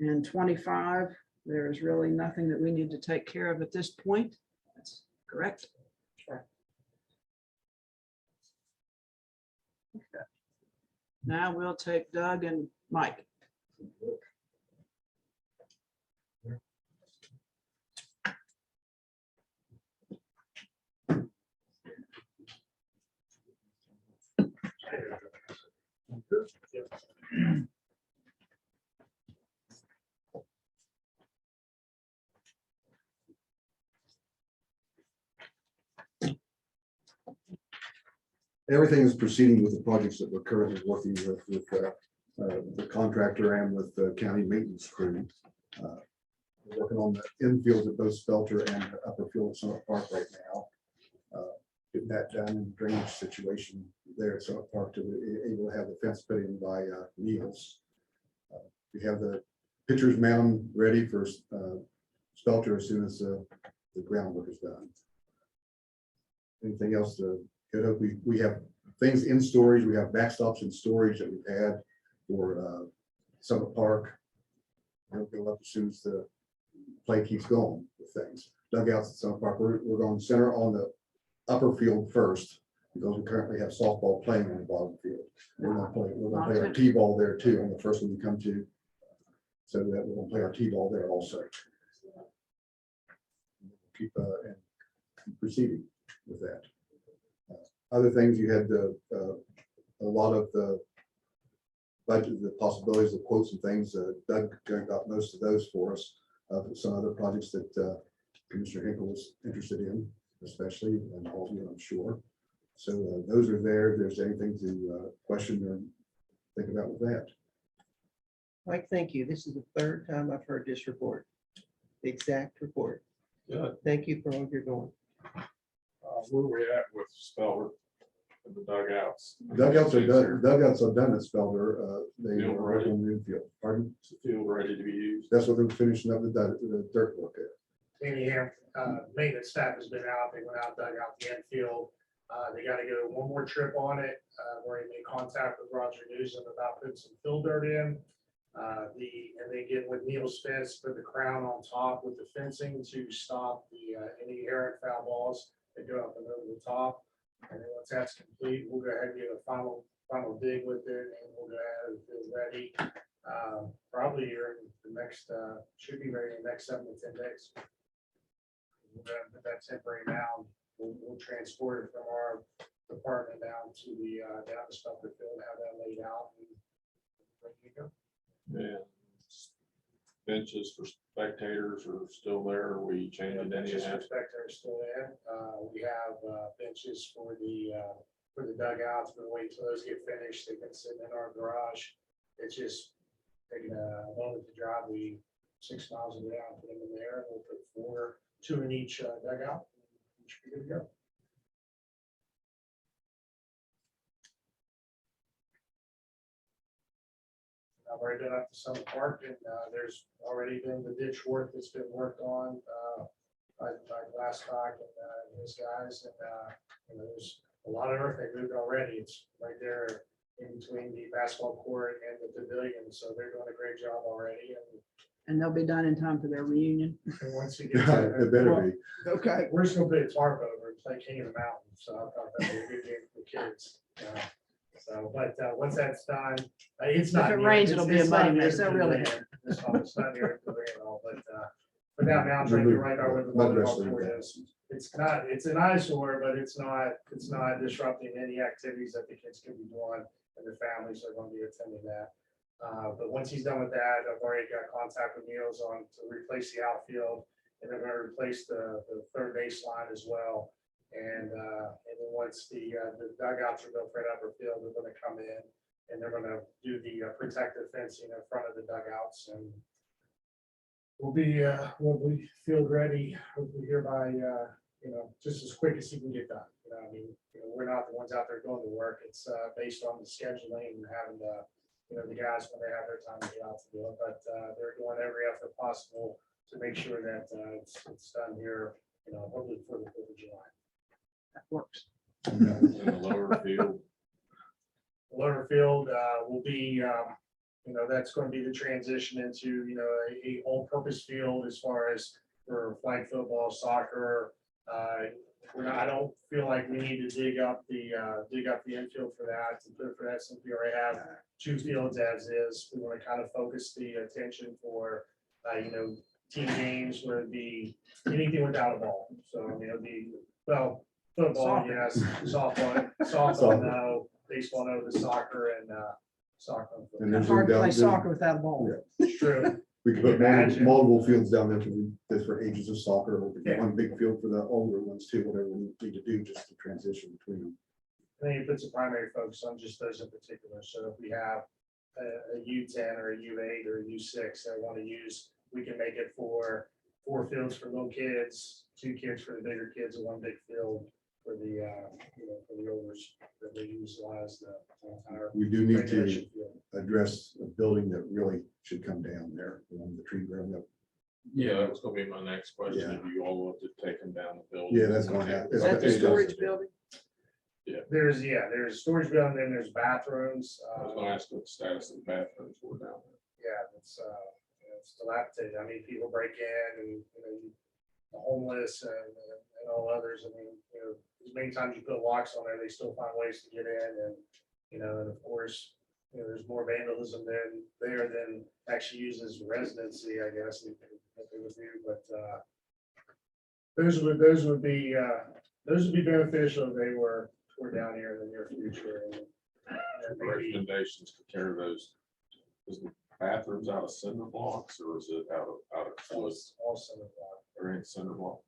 And 25, there is really nothing that we need to take care of at this point. That's correct. Sure. Okay. Now we'll take Doug and Mike. Everything is proceeding with the projects that we're currently working with the contractor and with the county maintenance crew. We're working on the infield at both Spelter and Upper Field at Summit Park right now. Getting that done in drainage situation there at Summit Park to be able to have the fence put in by Neil's. We have the pitcher's mound ready for Spelter as soon as the groundwork is done. Anything else to get up? We have things in storage. We have backstops in storage that we've had for Summit Park. They'll go up as soon as the play keeps going with things. Dugouts at Summit Park. We're going to center on the upper field first because we currently have softball playing on the bottom field. We're going to play our T-ball there too on the first one we come to. So that we're going to play our T-ball there also. Keep and proceeding with that. Other things, you had a lot of the budget, the possibilities of quotes and things. Doug got most of those for us. Some other projects that Commissioner Hinkle was interested in, especially, and all of you, I'm sure. So those are there. If there's anything to question or think about with that. Mike, thank you. This is the third time I've heard this report. The exact report. Good. Thank you for all you're doing. Where we at with Speller and the dugouts? Dugouts are done. Dugouts are done at Spelter. They Field were ready. working on the infield. Pardon? Is the field ready to be used? That's what they're finishing up the dirt work at. Anyhow, maintenance staff has been out, they went out, dug out the infield. They gotta go one more trip on it. Where he made contact with Roger Newsom about putting some fill dirt in. And they get with Neil's fence, put the crown on top with the fencing to stop the any errant foul balls that go up and over the top. And then once that's complete, we'll go ahead and get a final dig with it, and we'll go ahead and feel ready. Probably here in the next, should be ready in the next 7 to 10 days. We're gonna put that temporary mound. We'll transport it from our department down to the down to Spelter Field, have that laid out. And ready to go. Yeah. Benches for spectators are still there. Are we changing any of Benches for that? spectators still in. We have benches for the dugouts. We're waiting till those get finished. They can sit in our garage. It's just taking a moment to drive. We 6 miles away, I'll put them in there. We'll put 2 in each dugout. We should be good to go. I've already done up to Summit Park, and there's already been the ditch work that's been worked on by Glasscock and his guys, and there's a lot of earth they moved already. It's right there in between the basketball court and the pavilion. So they're doing a great job already. And they'll be done in time for their reunion. And once we It get to, better be. Okay. we're just gonna play a tarp over and play King of the Mountain. So I thought that'd be a good game for the kids. So, but once that's done, it's not. If it near- rains, it'll be it's a not muddy near mess, the so really. pavilion. It's not near the pavilion at all, but that mountain's right there, right there where the Mud volleyball wrestling. court is. It's not, it's an eyesore, but it's not disrupting any activities that the kids can be doing and their families are going to be attending that. But once he's done with that, I've already got contact with Meals on to replace the outfield and they're going to replace the third baseline as well. And then once the dugouts are built right up our field, they're going to come in and they're going to do the protective fencing in front of the dugouts and we'll be field ready, hopefully here by, just as quick as he can get done. I mean, we're not the ones out there doing the work. It's based on the scheduling and having the guys when they have their time to get out to do it. But they're doing every effort possible to make sure that it's done here, hopefully before the 4th of July. That works. In the lower field. The lower field will be, that's going to be the transition into, a all-purpose field as far as for flag football, soccer. I don't feel like we need to dig up the infield for that. To put it for that, since we already have 2 fields as is, we want to kind of focus the attention for, team games, where it'd be anything without a ball. So, I mean, it'll be, well, football, Soccer. yes, softball, no, baseball, no, the soccer and soccer. And there's Hard to no play doubt- soccer without a ball. It's true. We could put Imagine. multiple fields down there for the different ages of soccer, or Yeah. one big field for the older ones too, whatever we need to do just to transition between them. I think it puts a primary focus on just those in particular. So if we have a U10 or a U8 or a U6 that want to use, we can make it for 4 fields for little kids, 2 kids for the bigger kids, and 1 big field for the, for the olders that they utilize the entire. We do need to recreation field. address a building that really should come down there, along the tree ground up. Yeah, that was gonna be my next question. Yeah. If you all want to take them down the building. Yeah, that's gonna happen. Is that the storage building? There's storage building, then there's bathrooms. I was gonna ask what the status of the bathrooms were down there. Yeah, it's dilapidated. I mean, people break in and, the homeless and all others. I mean, as many times you put locks on there, they still find ways to get in and, and of course, there's more vandalism than actually uses residency, I guess, that they would do, but, those would be beneficial if they were down here in the near future. And maybe- Recommendations to tear those, is the bathrooms out of cinder blocks or is it out of wood all center block. or ain't cinder block?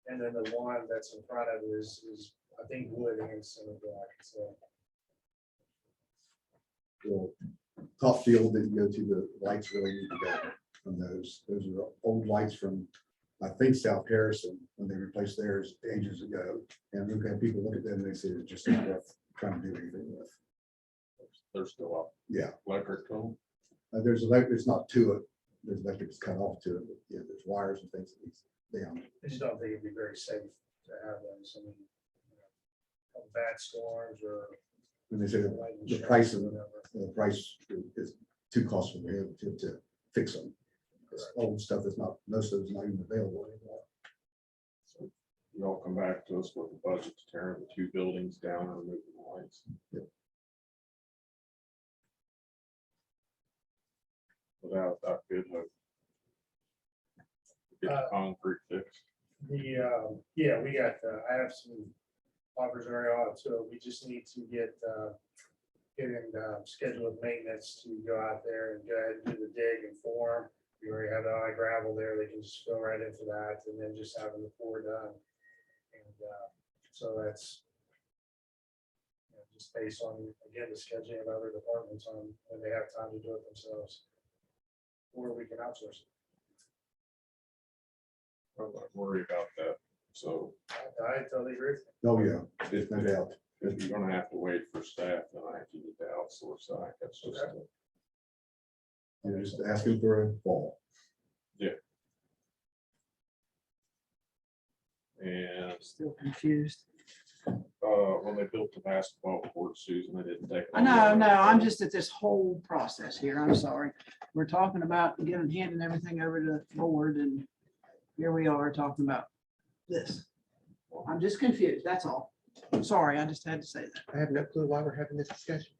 And then the one that's in front of it is I think wood and center block, so. The top field that you go to, the lights really need to go from those. Those are old lights from, I think, South Harrison, when they replaced theirs ages ago. And we've had people look at them and they say it's just not worth trying to do anything with. They're still up. Yeah, Electric cone. there's electric, it's not to it. There's electric is cut off to it, but yeah, there's wires and things that needs down. I just don't think it'd be very safe to have those. I mean, bad storms or. And they say the lightning the strikes price or of whatever. the price is too costly for him to fix them. This old stuff is not, most of it's not even available anymore. So y'all come back to us with the budget to tear the 2 buildings down and remove the lights. Yep. Without good hope. Get the concrete fixed. We got, I have some offers already out, so we just need to get in schedule with maintenance to go out there and go ahead and do the dig and form. We already have the gravel there, they can just go right into that and then just having the pour done. And so that's just based on, again, the scheduling of other departments on when they have time to do it themselves. Or we can outsource it. I'm not worried about that. So I totally agree. Oh, yeah, if no doubt. if you're gonna have to wait for staff, then I think you need to outsource that. That's just. Okay. You're just asking for a fall. And Still confused. when they built the basketball court, Susan, they didn't take. I know, no, I'm just at this whole process here. I'm sorry. We're talking about handing everything over to the board and here we are talking about this. I'm just confused, that's all. I'm sorry, I just had to say that. I have no clue why we're having this discussion.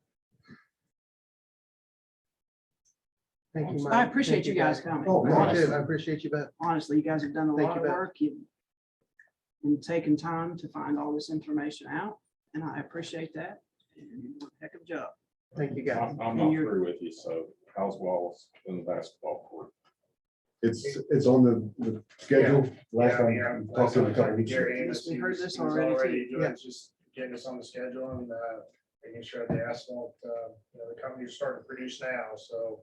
Thank you, Mike. I appreciate Thank you guys coming. Oh, yeah, I do. I Honestly, appreciate you both. honestly, you guys have done a Thank lot you of both. work. You've taken time to find all this information out, and I appreciate that. And you did a heck of a job. Thank you, guys. I'm not through with you, so how's Wallace in the basketball court? It's on the schedule. Last time, Yeah, we talked to a couple weeks ago. Yes, we heard this He was already, too. doing Just getting us on the schedule and making sure the asphalt, the company's starting to produce now, so,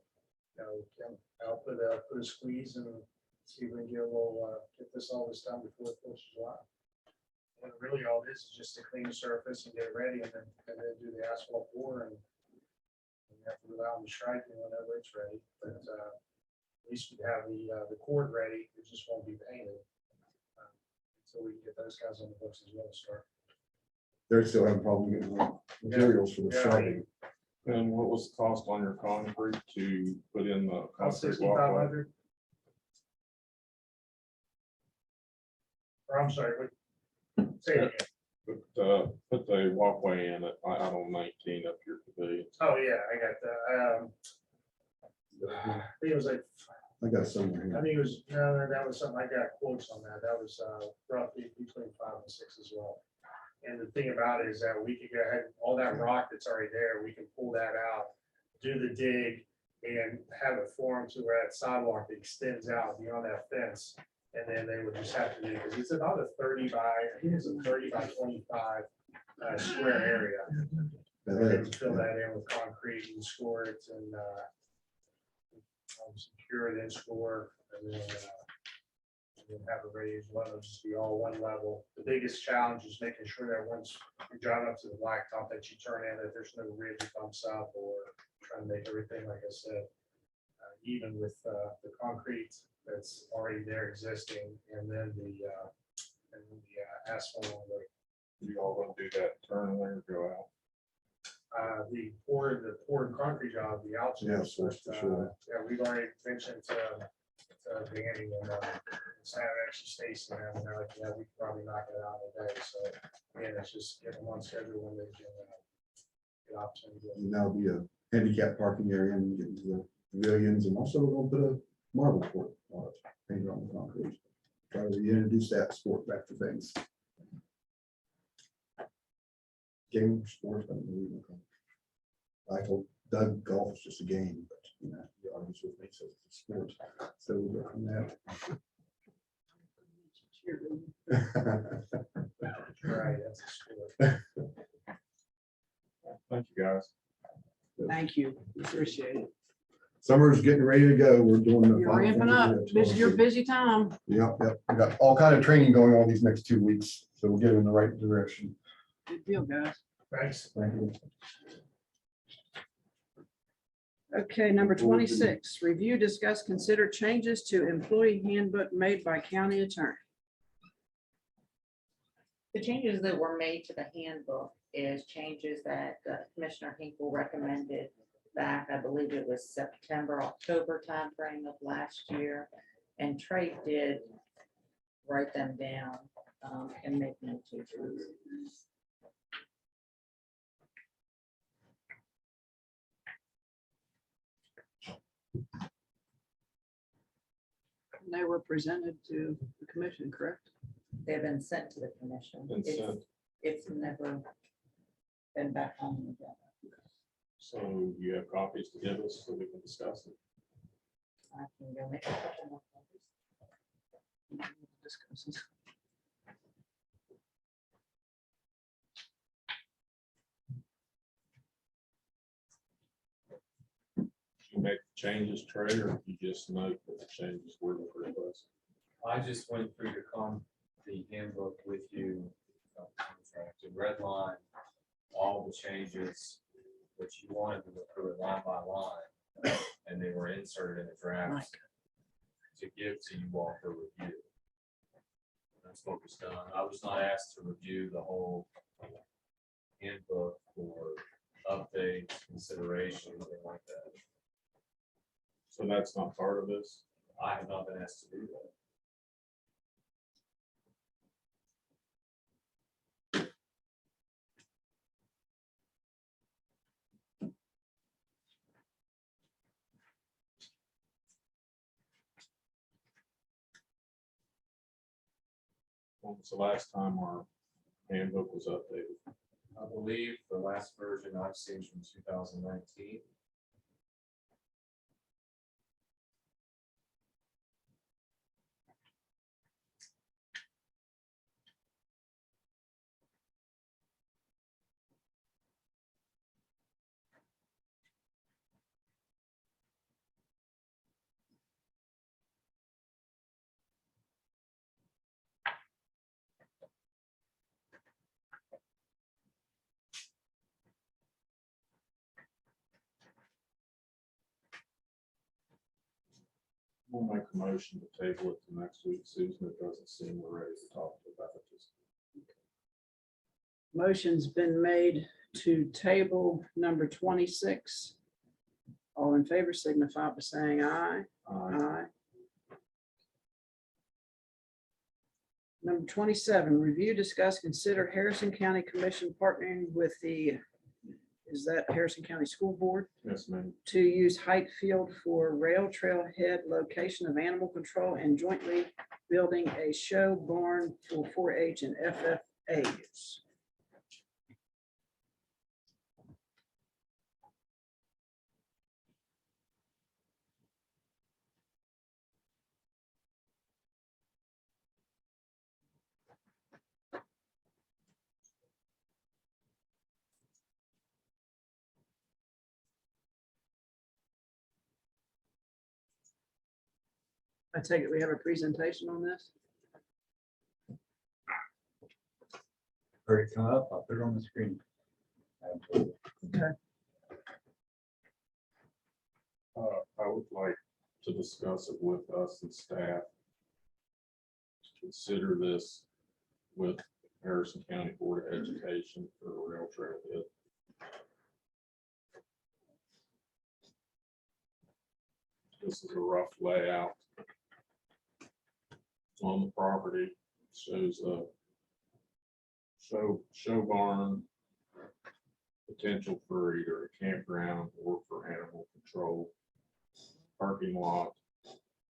can help put a squeeze and see if we can get this done before the 4th of July. And really all this is just to clean the surface and get it ready and then do the asphalt pour and we have to allow them to strike it whenever it's ready, but at least we have the cord ready, it just won't be painted. So we can get those guys on the books as well to start. They're still having problems getting the materials for the Yeah. striping. And what was the cost on your concrete to put in the About concrete walkway? $6,500. Or I'm sorry, say it again. Put the walkway in out on 19 up your pavilion. Oh, yeah, I got that. I think it was like, I got somewhere I here. think it was, no, that was something, I got quotes on that. That was roughly between 5 and 6 as well. And the thing about it is that we could go ahead, all that rock that's already there, we can pull that out, do the dig and have it form to where that sidewalk extends out beyond that fence. And then they would just have to do, because it's about a 30 by, I think it's a 30 by 25 square area. And then fill that in with concrete and score it and secure it in score and then have it ready as well. It'll just be all one level. The biggest challenge is making sure that once you drive up to the blacktop that you turn in, that there's no ridge that bumps up or trying to make everything, like I said, even with the concrete that's already there existing and then the asphalt on the You all gonna do that turn there, go out? the poured concrete job, the outside. Yes, that's for sure. Yeah, we've already mentioned to Danny and Sam actually Stacy and they're like, yeah, we could probably knock it out in a day. So, yeah, it's just getting them on schedule when they can get opportunity. And that'll be a handicap parking area and get into the pavilions and also we'll put a marble court on it, painted on the concrete. Try to reintroduce that sport back to things. Game sports. I told Doug golf is just a game, but you know, the audience with me says it's a sport. So we'll go from that. Right, that's a sport. Thank you, guys. Thank you. Appreciate it. Summer's getting ready to go. We're doing the. You're ramping up. This is your busy time. Yep, yep. We got all kind of training going on these next 2 weeks, so we're getting in the right direction. Good deal, guys. Thanks. Thank you. Okay, number 26, review, discuss, consider changes to employee handbook made by county attorney. The changes that were made to the handbook is changes that Commissioner Hinkle recommended back, I believe it was September, October timeframe of last year. And Trey did write them down and make notations. They were presented to the commission, correct? They've been sent to the commission. Been sent. It's never been back on the agenda. So you have copies to give us so we can discuss it. I can go make a couple more copies. Discuss this. You make changes, Trey, or you just note that the changes were the request? I just went through the handbook with you, contract, and redline all the changes which you wanted to go through it line by line, and they were inserted in the draft to give to you all for review. That's what was done. I was not asked to review the whole handbook for updates, consideration, anything like that. So that's not part of this? I have not been asked to do that. When was the last time our handbook was updated? I believe the last version I've seen from 2019. We'll make a motion to table it to next week, Susan. It doesn't seem we're ready to talk about it. Motion's been made to table number 26. All in favor signify by saying aye. Aye. Number 27, review, discuss, consider Harrison County Commission partnering with the, is that Harrison County School Board, Yes, ma'am. to use Height Field for rail trailhead location of animal control and jointly building a show barn for 4-H and FFAs. I take it we have a presentation on this? Already come up, I'll put it on the screen. Okay. I would like to discuss it with us and staff. Consider this with Harrison County Board of Education for a rail trailhead. This is a rough layout. On the property, shows a show barn, potential for either a campground or for animal control, parking lot,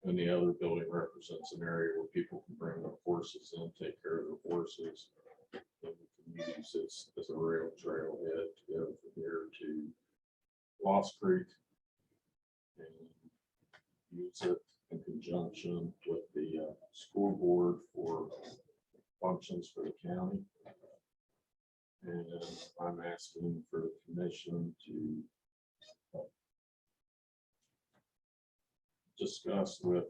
and the other building represents an area where people can bring their horses in, take care of their horses. And we can use this as a rail trailhead to go from here to Lost Creek and use it in conjunction with the school board for functions for the county. And I'm asking for the commission to discuss with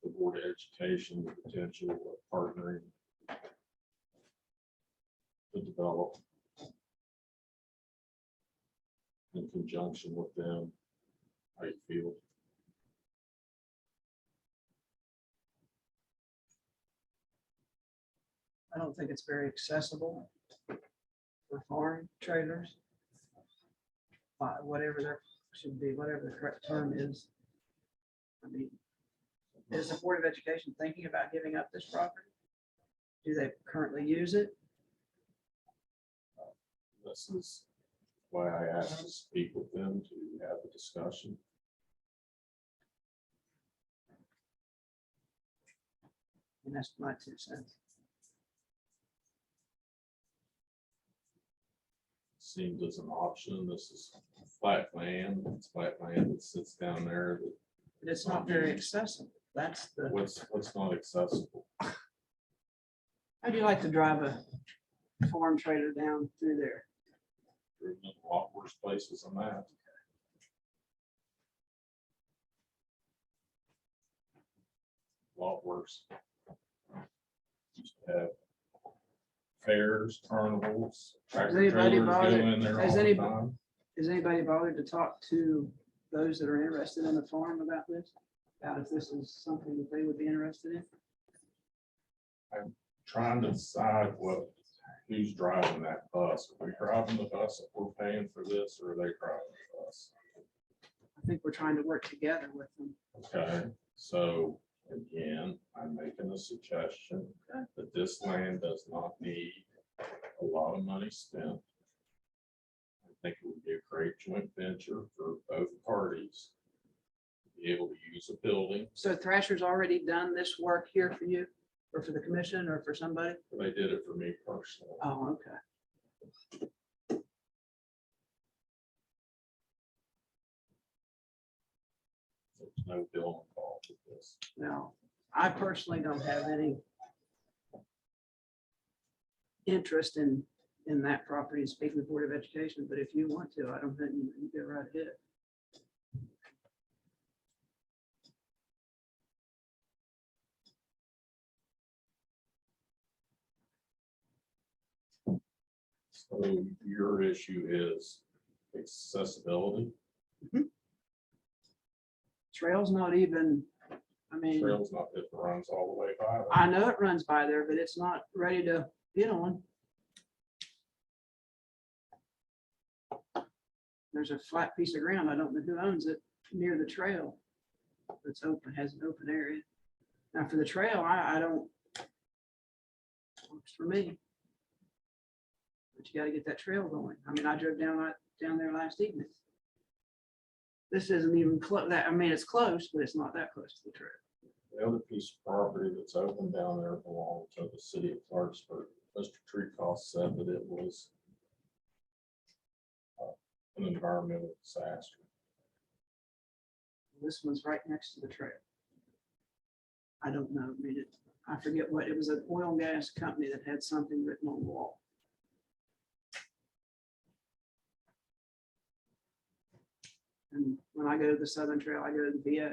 the Board of Education the potential of partnering to develop in conjunction with them. How you feel? I don't think it's very accessible for farm trailers. Whatever there should be, whatever the correct term is. I mean, is the Board of Education thinking about giving up this property? Do they currently use it? This is why I asked to speak with them to have a discussion. And that's my 2 cents. Seems as an option. This is flat land. It's flat land that sits down there. But it's not very accessible. That's the, What's not accessible? how'd you like to drive a farm trailer down through there? There's a lot worse places than that. A lot worse. Used to have fairs, carnivals, tractor anybody trailers go bothered- in there has all the anybody- time. Is anybody bothered to talk to those that are interested in the farm about this? About if this is something that they would be interested in? Trying to decide what who's driving that bus? Are we driving the bus if we're paying for this, or are they driving the bus? I think we're trying to work together with them. Okay, so again, I'm making a suggestion that this land does not need a lot of money spent. I think it would be a great joint venture for both parties. Be able to use a building. So Thrasher's already done this work here for you, or for the commission, or for somebody? They did it for me personally. Oh, okay. There's no bill involved with this. Now, I personally don't have any interest in that property, speaking of Board of Education, but if you want to, I don't think you go right ahead. So your issue is accessibility. Trail's not even, I mean, Trail's not, it runs all the way by. I know it runs by there, but it's not ready to get on. There's a flat piece of ground. I don't know who owns it near the trail. It's open, has an open area. Now for the trail, I don't. Works for me. But you gotta get that trail going. I mean, I drove down there last evening. This isn't even close, I mean, it's close, but it's not that close to the trail. The other piece of property that's open down there belongs to the city of Clarksburg. Mr. Treecost said that it was an environmental disaster. This one's right next to the trail. I don't know, I mean, I forget what, it was an oil and gas company that had something written on the wall. And when I go to the Southern Trail, I go to the VA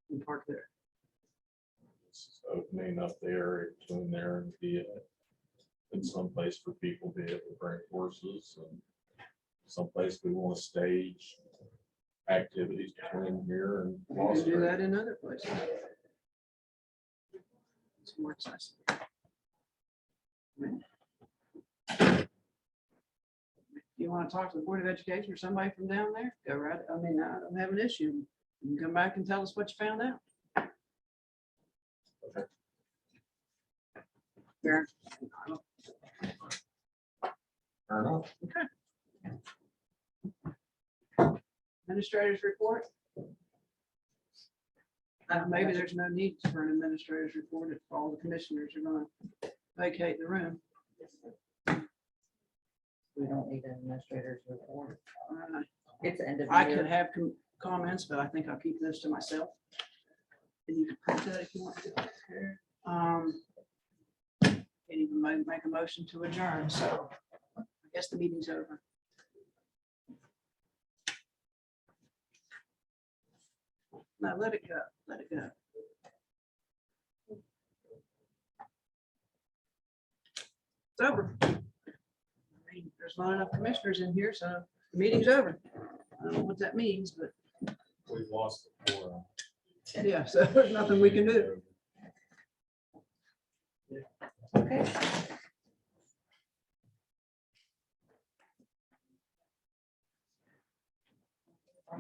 and park there. This is opening up the area between there and the, in some place for people to be able to bring horses, and someplace we want to stage activities between here and You Wall can do Street. that in other places. It's more accessible. I mean, you want to talk to the Board of Education or somebody from down there, go right, I mean, I don't have an issue. You can come back and tell us what you found out. Fair. Fair enough. Administrators report. Maybe there's no need for an administrator's report if all the commissioners are going to vacate the room. We don't need an administrator's report. It's the end of I the could year. have comments, but I think I'll keep this to myself. And you can print that if you want to. Can't even make a motion to adjourn, so I guess the meeting's over. Now let it go, let it go. It's over. I mean, there's not enough commissioners in here, so the meeting's over. I don't know what that means, but We've lost the forum. yeah, so there's nothing we can do. Okay.